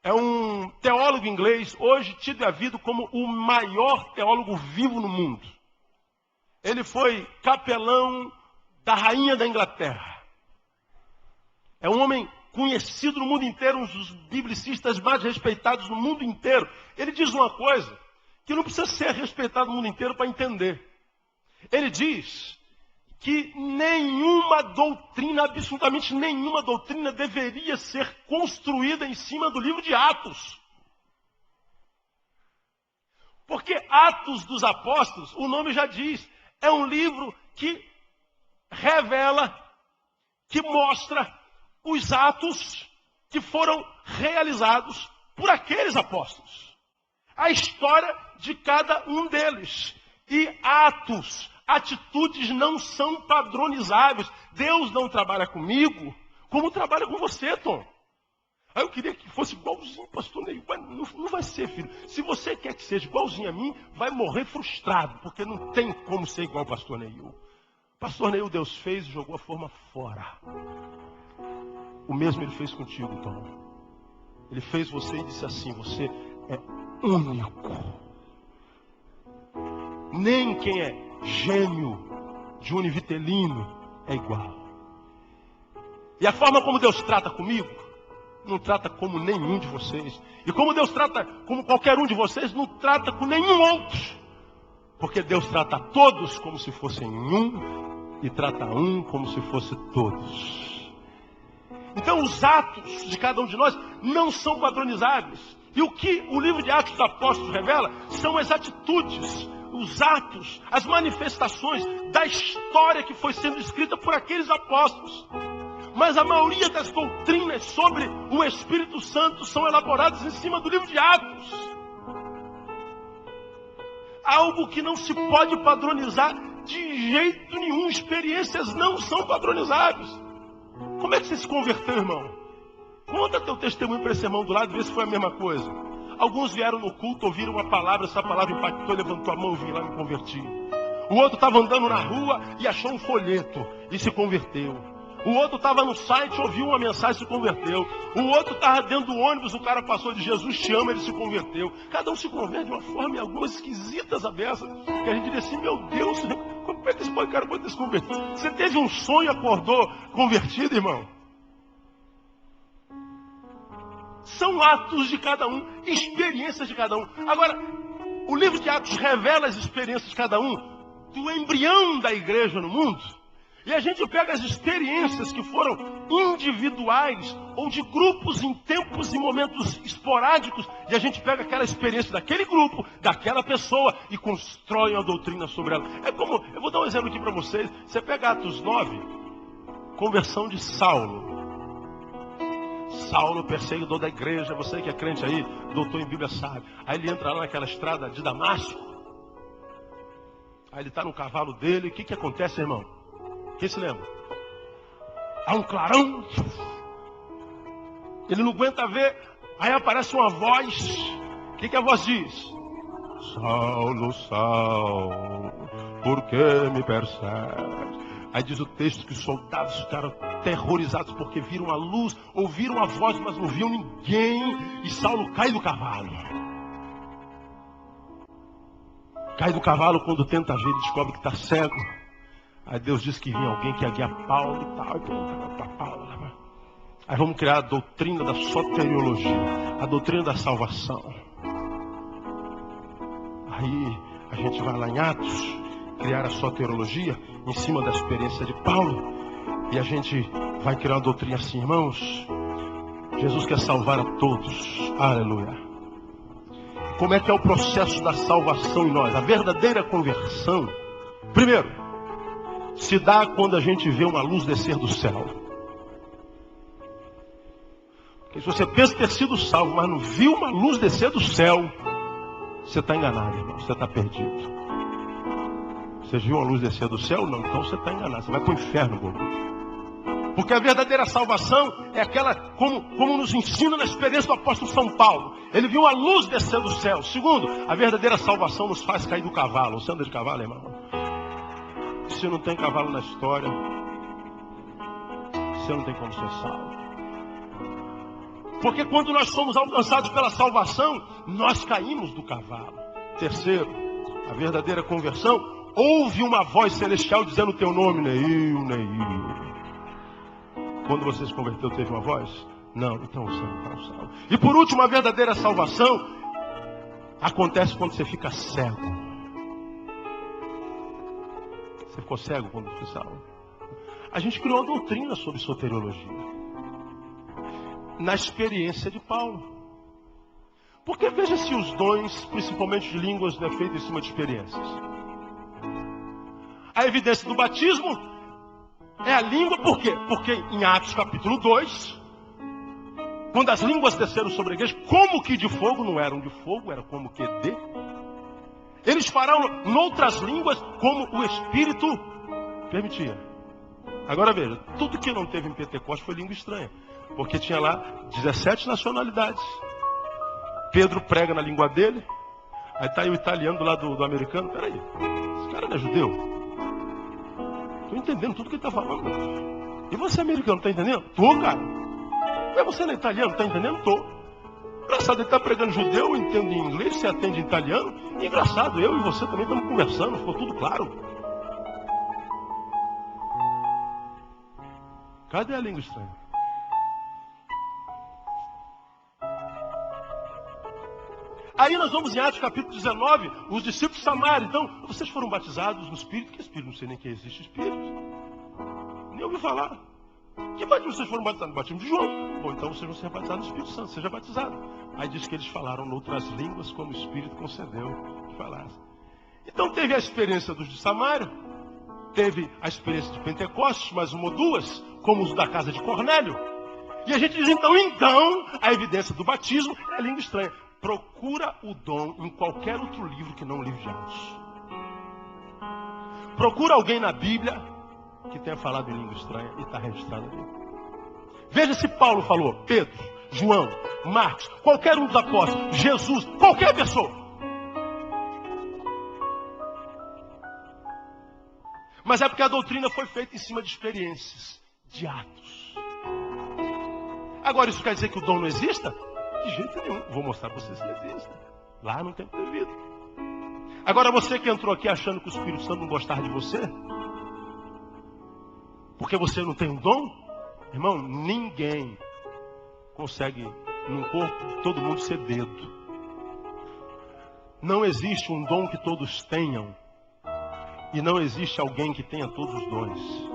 É um teólogo inglês, hoje tido e havido como o maior teólogo vivo no mundo. Ele foi capelão da rainha da Inglaterra. É um homem conhecido no mundo inteiro, um dos biblicistas mais respeitados no mundo inteiro. Ele diz uma coisa que não precisa ser respeitado no mundo inteiro para entender. Ele diz que nenhuma doutrina, absolutamente nenhuma doutrina, deveria ser construída em cima do livro de Atos. Porque Atos dos Apóstolos, o nome já diz, é um livro que revela, que mostra os atos que foram realizados por aqueles apóstolos. A história de cada um deles. E atos, atitudes não são padronizáveis. Deus não trabalha comigo como trabalha com você, Tom. Aí eu queria que fosse igualzinho, pastor Neil. Mas não vai ser, filho. Se você quer que seja igualzinho a mim, vai morrer frustrado, porque não tem como ser igual ao pastor Neil. Pastor Neil, Deus fez e jogou a forma fora. O mesmo ele fez contigo, Tom. Ele fez você e disse assim: você é único. Nem quem é gêmeo de univitelino é igual. E a forma como Deus trata comigo, não trata como nenhum de vocês. E como Deus trata como qualquer um de vocês, não trata com nenhum outro. Porque Deus trata a todos como se fossem um, e trata um como se fosse todos. Então os atos de cada um de nós não são padronizáveis. E o que o livro de Atos dos Apóstolos revela são as atitudes, os atos, as manifestações da história que foi sendo escrita por aqueles apóstolos. Mas a maioria das doutrinas sobre o Espírito Santo são elaboradas em cima do livro de Atos. Algo que não se pode padronizar de jeito nenhum. Experiências não são padronizáveis. Como é que você se converteu, irmão? Conta teu testemunho para esse irmão do lado e vê se foi a mesma coisa. Alguns vieram no culto, ouviram uma palavra, essa palavra impactou, levantou a mão, eu vim lá e me converti. O outro estava andando na rua e achou um folheto e se converteu. O outro estava no site, ouviu uma mensagem e se converteu. O outro estava dentro do ônibus, o cara passou de Jesus te ama, ele se converteu. Cada um se converte de uma forma e algumas esquisitas abessas. Que a gente diz assim: meu Deus, como é que esse cara pode ter se convertido? Você teve um sonho e acordou convertido, irmão? São atos de cada um, experiências de cada um. Agora, o livro de Atos revela as experiências de cada um, do embrião da igreja no mundo. E a gente pega as experiências que foram individuais ou de grupos em tempos e momentos esporádicos, e a gente pega aquela experiência daquele grupo, daquela pessoa, e constrói uma doutrina sobre ela. É como, eu vou dar um exemplo aqui para vocês. Você pega Atos 9, conversão de Saulo. Saulo, perseguidor da igreja, você que é crente aí, doutor em Bíblia sabe. Aí ele entra lá naquela estrada de Damasco. Aí ele está no cavalo dele. O que acontece, irmão? Quem se lembra? Há um clarão. Ele não aguenta ver. Aí aparece uma voz. O que a voz diz? Saulo, Saulo, por que me persegue? Aí diz o texto que os soldados ficaram terrorizados porque viram a luz, ouviram a voz, mas não viam ninguém. E Saulo cai do cavalo. Cai do cavalo, quando tenta ver, ele descobre que está cego. Aí Deus diz que vinha alguém que ia guiar Paulo e tal. Para Paulo. Aí vamos criar a doutrina da soteriologia, a doutrina da salvação. Aí a gente vai lá em Atos, criar a soteriologia em cima da experiência de Paulo. E a gente vai criar uma doutrina assim, irmãos. Jesus quer salvar a todos. Aleluia. Como é que é o processo da salvação em nós? A verdadeira conversão, primeiro, se dá quando a gente vê uma luz descer do céu. Porque se você pensa ter sido salvo, mas não viu uma luz descer do céu, você está enganado, irmão. Você está perdido. Você viu uma luz descer do céu? Não, então você está enganado. Você vai para o inferno, boludo. Porque a verdadeira salvação é aquela, como nos ensina na experiência do apóstolo São Paulo. Ele viu a luz descer do céu. Segundo, a verdadeira salvação nos faz cair do cavalo. Você anda de cavalo, irmão? Se não tem cavalo na história, você não tem como ser salvo. Porque quando nós somos alcançados pela salvação, nós caímos do cavalo. Terceiro, a verdadeira conversão, ouve uma voz celestial dizendo o teu nome, Neil, Neil. Quando você se converteu, teve uma voz? Não, então você não está salvo. E por último, a verdadeira salvação acontece quando você fica cego. Você ficou cego quando fez aula? A gente criou uma doutrina sobre soteriologia. Na experiência de Paulo. Porque veja se os dons, principalmente de línguas, não é feito em cima de experiências. A evidência do batismo é a língua, por quê? Porque em Atos capítulo 2, quando as línguas desceram sobre a igreja, como que de fogo, não eram de fogo, era como que de. Eles falaram noutras línguas como o Espírito permitia. Agora veja, tudo que não teve em Pentecostes foi língua estranha. Porque tinha lá 17 nacionalidades. Pedro prega na língua dele. Aí está aí o italiano do lado do americano. Peraí, esse cara não é judeu? Estou entendendo tudo que ele está falando. E você americano, está entendendo? Tô, cara. Mas você não é italiano, está entendendo? Tô. Engraçado, ele está pregando judeu, eu entendo em inglês, você atende em italiano. E engraçado, eu e você também estamos conversando, ficou tudo claro. Cadê a língua estranha? Aí nós vamos em Atos capítulo 19, os discípulos de Samaria. Então, vocês foram batizados no Espírito? Que Espírito? Não sei nem que existe Espírito. Nem ouvi falar. Que batismo vocês foram batizados? No batismo de João. Bom, então vocês vão ser batizados no Espírito Santo, seja batizado. Aí diz que eles falaram noutras línguas como o Espírito concedeu que falassem. Então teve a experiência dos de Samaria, teve a experiência de Pentecostes, mais uma ou duas, como os da casa de Cornélio. E a gente diz então a evidência do batismo é a língua estranha. Procura o dom em qualquer outro livro que não o livro de Atos. Procura alguém na Bíblia que tenha falado em língua estranha e está registrado ali. Veja se Paulo falou, Pedro, João, Marcos, qualquer um dos apóstolos, Jesus, qualquer pessoa. Mas é porque a doutrina foi feita em cima de experiências, de atos. Agora isso quer dizer que o dom não exista? De jeito nenhum. Vou mostrar para vocês que existe. Lá no tempo devido. Agora você que entrou aqui achando que o Espírito Santo não gostava de você, porque você não tem um dom, irmão, ninguém consegue num corpo todo mundo ser dedo. Não existe um dom que todos tenham. E não existe alguém que tenha todos os dons.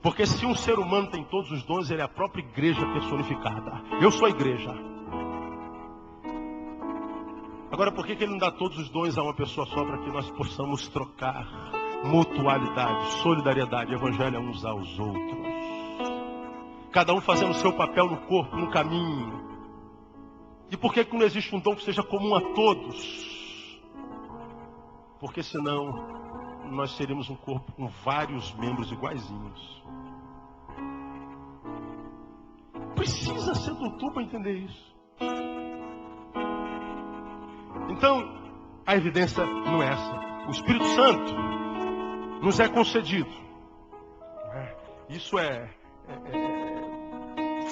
Porque se um ser humano tem todos os dons, ele é a própria igreja personificada. Eu sou a igreja. Agora, por que ele não dá todos os dons a uma pessoa só para que nós possamos trocar mutualidade, solidariedade, evangelho uns aos outros? Cada um fazendo o seu papel no corpo, no caminho. E por que não existe um dom que seja comum a todos? Porque senão nós seríamos um corpo com vários membros iguaizinhos. Precisa ser doutor para entender isso. Então, a evidência não é essa. O Espírito Santo nos é concedido. Isso é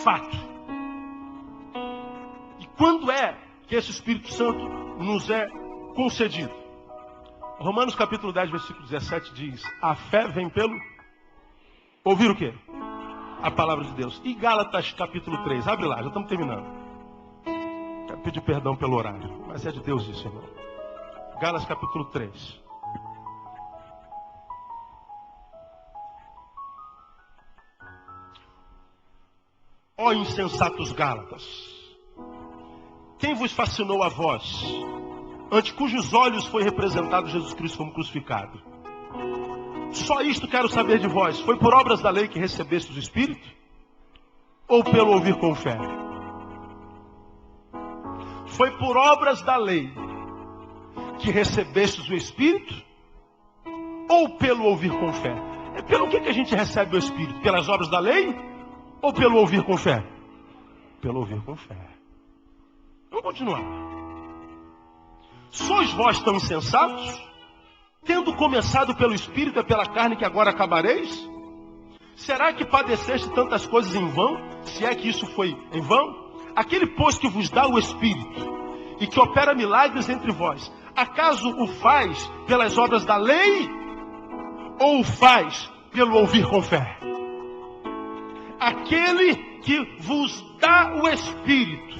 fato. E quando é que esse Espírito Santo nos é concedido? Romanos capítulo 10, versículo 17 diz: a fé vem pelo ouvir o quê? A palavra de Deus. E Gálatas capítulo 3, abre lá, já estamos terminando. Quero pedir perdão pelo horário, mas é de Deus isso, irmão. Gálatas capítulo 3. Ó insensatos Gálatas, quem vos fascinou a vós, ante cujos olhos foi representado Jesus Cristo como crucificado? Só isto quero saber de vós: foi por obras da lei que recebestes o Espírito? Ou pelo ouvir com fé? Foi por obras da lei que recebestes o Espírito? Ou pelo ouvir com fé? É pelo que a gente recebe o Espírito? Pelas obras da lei? Ou pelo ouvir com fé? Pelo ouvir com fé. Vamos continuar. Sois vós tão insensatos? Tendo começado pelo Espírito, é pela carne que agora acabareis? Será que padeceste tantas coisas em vão? Se é que isso foi em vão? Aquele, pois, que vos dá o Espírito e que opera milagres entre vós, acaso o faz pelas obras da lei? Ou o faz pelo ouvir com fé? Aquele que vos dá o Espírito,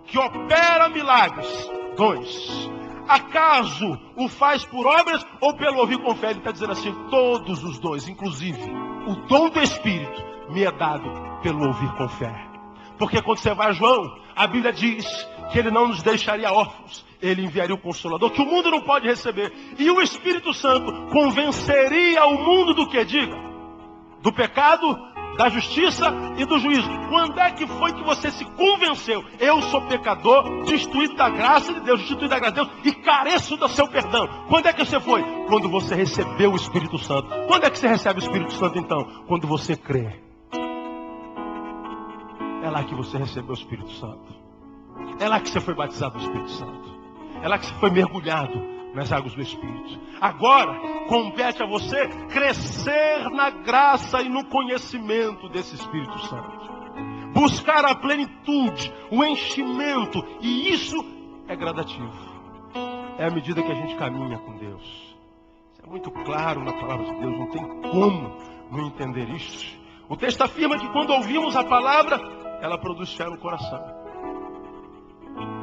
que opera milagres, dons, Acaso o faz por obras ou pelo ouvir com fé? Ele está dizendo assim, todos os dois, inclusive o dom do Espírito me é dado pelo ouvir com fé. Porque quando você vai a João, a Bíblia diz que ele não nos deixaria órfãos. Ele enviaria o Consolador, que o mundo não pode receber. E o Espírito Santo convenceria o mundo do que? Diga. Do pecado, da justiça e do juízo. Quando é que foi que você se convenceu? Eu sou pecador, destituído da graça de Deus, destituído da graça de Deus e careço do seu perdão. Quando é que você foi? Quando você recebeu o Espírito Santo. Quando é que você recebe o Espírito Santo então? Quando você crê. É lá que você recebeu o Espírito Santo. É lá que você foi batizado no Espírito Santo. É lá que você foi mergulhado nas águas do Espírito. Agora, compete a você crescer na graça e no conhecimento desse Espírito Santo. Buscar a plenitude, o enchimento. E isso é gradativo. É à medida que a gente caminha com Deus. Isso é muito claro na palavra de Deus. Não tem como não entender isso. O texto afirma que quando ouvimos a palavra, ela produz fé no coração.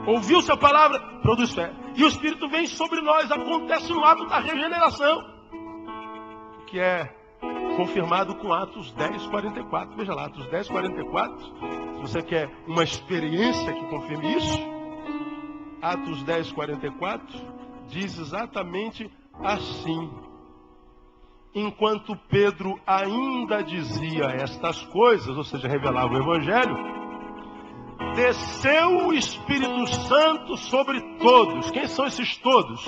Ouviu-se a palavra, produz fé. E o Espírito vem sobre nós, acontece no ato da regeneração. Que é confirmado com Atos 10:44. Veja lá, Atos 10:44. Se você quer uma experiência que confirme isso, Atos 10:44 diz exatamente assim. Enquanto Pedro ainda dizia estas coisas, ou seja, revelava o Evangelho, desceu o Espírito Santo sobre todos. Quem são esses todos?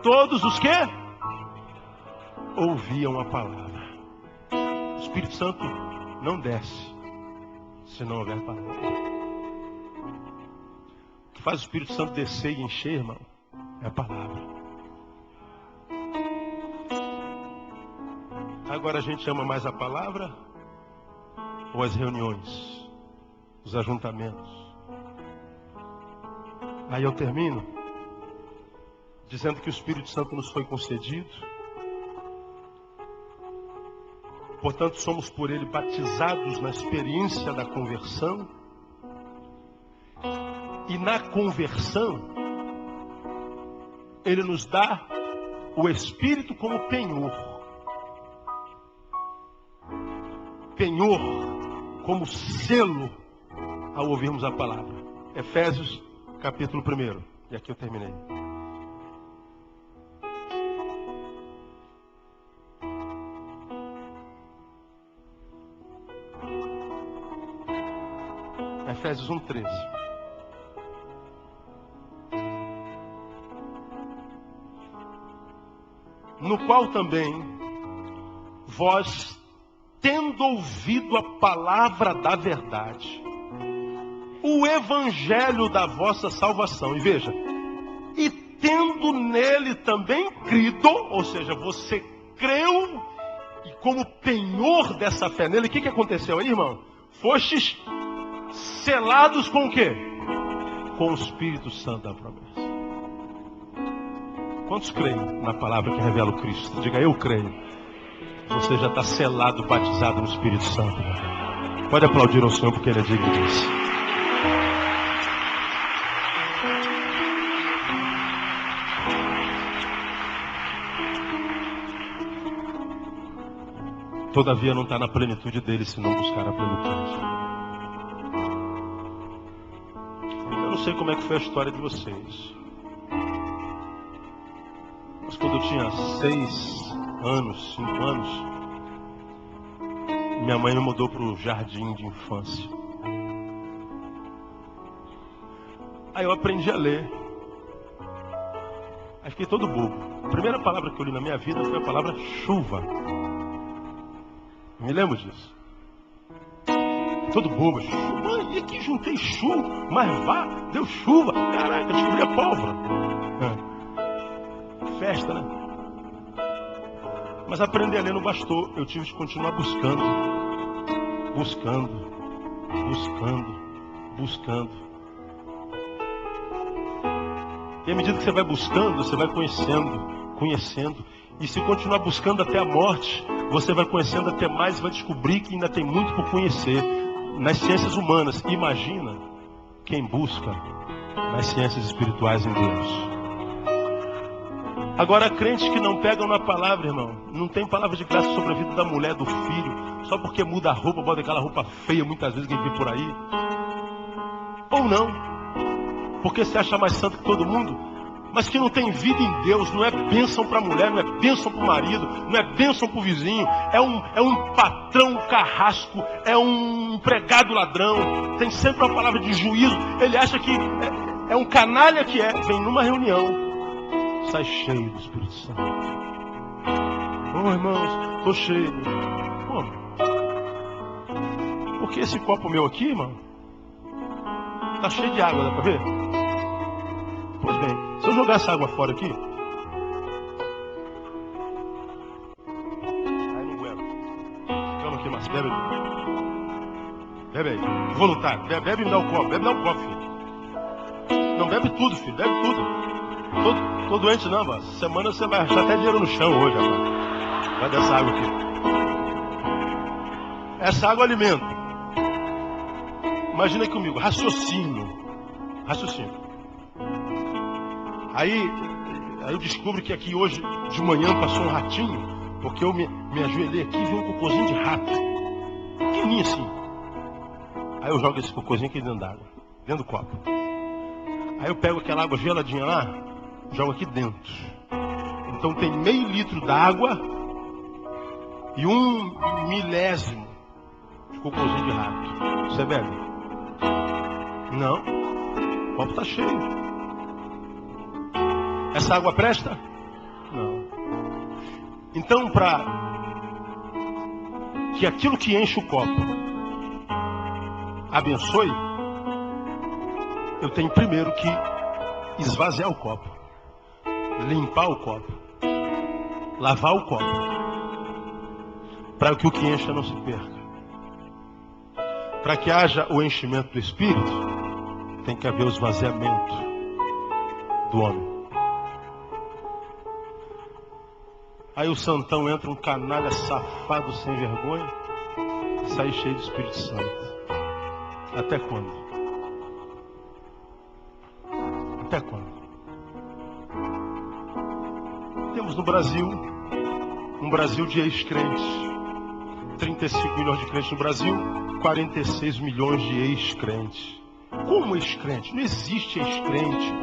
Todos os que ouviam a palavra. O Espírito Santo não desce se não houver palavra. O que faz o Espírito Santo descer e encher, irmão, é a palavra. Agora a gente ama mais a palavra ou as reuniões, os ajuntamentos? Aí eu termino dizendo que o Espírito Santo nos foi concedido. Portanto, somos por ele batizados na experiência da conversão. E na conversão, ele nos dá o Espírito como penhor. Penhor como selo ao ouvirmos a palavra. Efésios capítulo 1. E aqui eu terminei. Efésios 1:13. No qual também vós, tendo ouvido a palavra da verdade, o evangelho da vossa salvação. E veja, e tendo nele também crido, ou seja, você creu, e como penhor dessa fé nele, o que aconteceu aí, irmão? Fostes selados com o quê? Com o Espírito Santo da promessa. Quantos creem na palavra que revela o Cristo? Diga, eu creio. Você já está selado, batizado no Espírito Santo. Pode aplaudir ao Senhor porque Ele é digno disso. Todavia não está na plenitude dele se não buscar a plenitude. Eu não sei como é que foi a história de vocês. Mas quando eu tinha 6 anos, 5 anos, minha mãe me mudou para o jardim de infância. Aí eu aprendi a ler. Aí fiquei todo bobo. A primeira palavra que eu li na minha vida foi a palavra chuva. Me lembro disso. Todo bobo. Mãe, e aqui juntei chuva, mas vá, deu chuva. Caraca, eu descobri a pólvora. Festa, né? Mas aprender a ler não bastou. Eu tive que continuar buscando. E à medida que você vai buscando, você vai conhecendo. E se continuar buscando até a morte, você vai conhecendo até mais e vai descobrir que ainda tem muito por conhecer. Nas ciências humanas, imagina quem busca mas ciências espirituais em Deus. Agora, crentes que não pegam na palavra, irmão, não tem palavra de graça sobre a vida da mulher, do filho, só porque muda a roupa, bota aquela roupa feia, muitas vezes que a gente vê por aí. Ou não, porque se acha mais santo que todo mundo, mas que não tem vida em Deus, não é bênção para a mulher, não é bênção para o marido, não é bênção para o vizinho, é um patrão carrasco, é um empregado ladrão, tem sempre uma palavra de juízo, ele acha que é um canalha que vem numa reunião, sai cheio do Espírito Santo. Oh, irmãos, estou cheio. Como? Porque esse copo meu aqui, irmão, está cheio de água, dá para ver? Pois bem, se eu jogar essa água fora aqui, aí não aguento. Calma aqui, Márcio, bebe aí. Bebe aí, voluntário, bebe e me dá o copo, bebe e me dá o copo, filho. Não, bebe tudo, filho, bebe tudo. Tô doente não, mas semana você vai achar até dinheiro no chão hoje, rapaz. Vai dessa água aqui. Essa água alimenta. Imagina comigo, raciocínio. Aí eu descubro que aqui hoje de manhã passou um ratinho, porque eu me ajoelhei aqui e vi um cocôzinho de rato. Pequenininho assim. Aí eu jogo esse cocôzinho aqui dentro d'água, dentro do copo. Aí eu pego aquela água geladinha lá, jogo aqui dentro. Então tem meio litro d'água e 1 milésimo de cocôzinho de rato. Você bebe? Não. O copo está cheio. Essa água presta? Não. Então, para que aquilo que enche o copo abençoe, eu tenho primeiro que esvaziar o copo, limpar o copo, lavar o copo, para que o que encha não se perca. Para que haja o enchimento do Espírito, tem que haver o esvaziamento do homem. Aí o santão entra, um canalha safado sem vergonha, e sai cheio do Espírito Santo. Até quando? Até quando? Temos no Brasil, um Brasil de ex-crentes. 35 milhões de crentes no Brasil, 46 milhões de ex-crentes. Como ex-crente? Não existe ex-crente.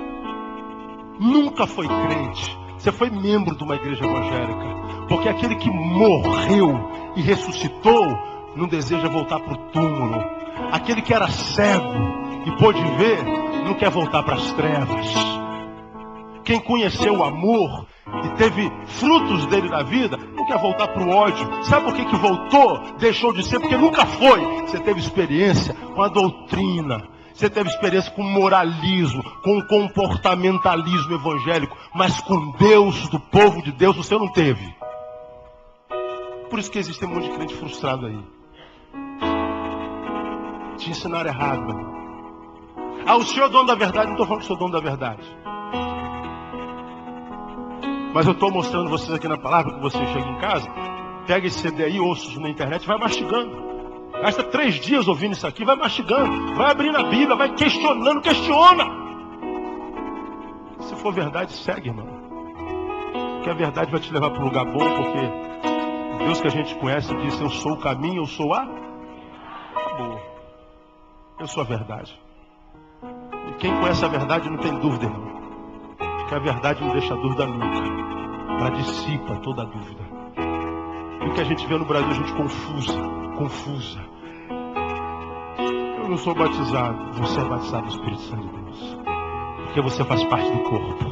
Nunca foi crente. Você foi membro de uma igreja evangélica. Porque aquele que morreu e ressuscitou não deseja voltar para o túmulo. Aquele que era cego e pôde ver não quer voltar para as trevas. Quem conheceu o amor e teve frutos dele na vida não quer voltar para o ódio. Sabe por que voltou? Deixou de ser? Porque nunca foi. Você teve experiência com a doutrina. Você teve experiência com moralismo, com comportamentalismo evangélico, mas com Deus, do povo de Deus, você não teve. Por isso que existe um monte de crente frustrado aí. Te ensinaram errado, meu irmão. Ah, o senhor é dono da verdade. Não estou falando que sou dono da verdade. Mas eu estou mostrando vocês aqui na palavra, que você chega em casa, pega esse CD aí, ouça isso na internet, vai mastigando. Gasta 3 dias ouvindo isso aqui, vai mastigando, vai abrindo a Bíblia, vai questionando, questiona. Se for verdade, segue, irmão. Porque a verdade vai te levar para um lugar bom, porque Deus que a gente conhece diz, eu sou o caminho, eu sou a... Acabou. Eu sou a verdade. E quem conhece a verdade não tem dúvida, irmão. Porque a verdade não deixa dúvida nunca. Ela dissipa toda a dúvida. E o que a gente vê no Brasil, a gente confusa. Eu não sou batizado. Você é batizado no Espírito Santo de Deus. Porque você faz parte do corpo.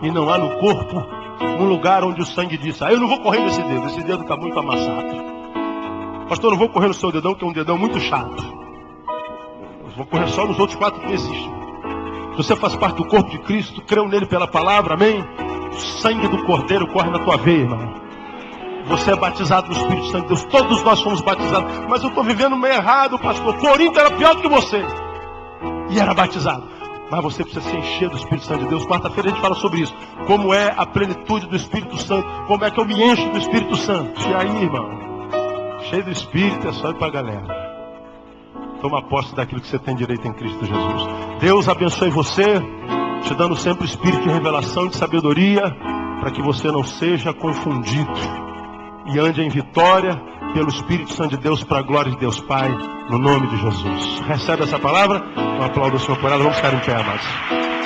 E não há no corpo um lugar onde o sangue diz, eu não vou correr nesse dedo. Esse dedo está muito amassado. Pastor, eu não vou correr no seu dedão, que é um dedão muito chato. Eu vou correr só nos outros 4 que existem. Você faz parte do corpo de Cristo, creu nele pela palavra, amém? O sangue do Cordeiro corre na tua veia, irmão. Você é batizado no Espírito Santo de Deus. Todos nós fomos batizados. Mas eu estou vivendo meio errado, pastor. Corinto era pior do que você. E era batizado. Mas você precisa se encher do Espírito Santo de Deus. Quarta-feira a gente fala sobre isso. Como é a plenitude do Espírito Santo. Como é que eu me encho do Espírito Santo. E aí, irmão? Cheio do Espírito é só ir para a galera. Toma posse daquilo que você tem direito em Cristo Jesus. Deus abençoe você, te dando sempre espírito de revelação e de sabedoria, para que você não seja confundido e ande em vitória pelo Espírito Santo de Deus, para a glória de Deus Pai, no nome de Jesus. Recebe essa palavra? Um aplauso ao Senhor por ela. Vamos ficar em pé, amados.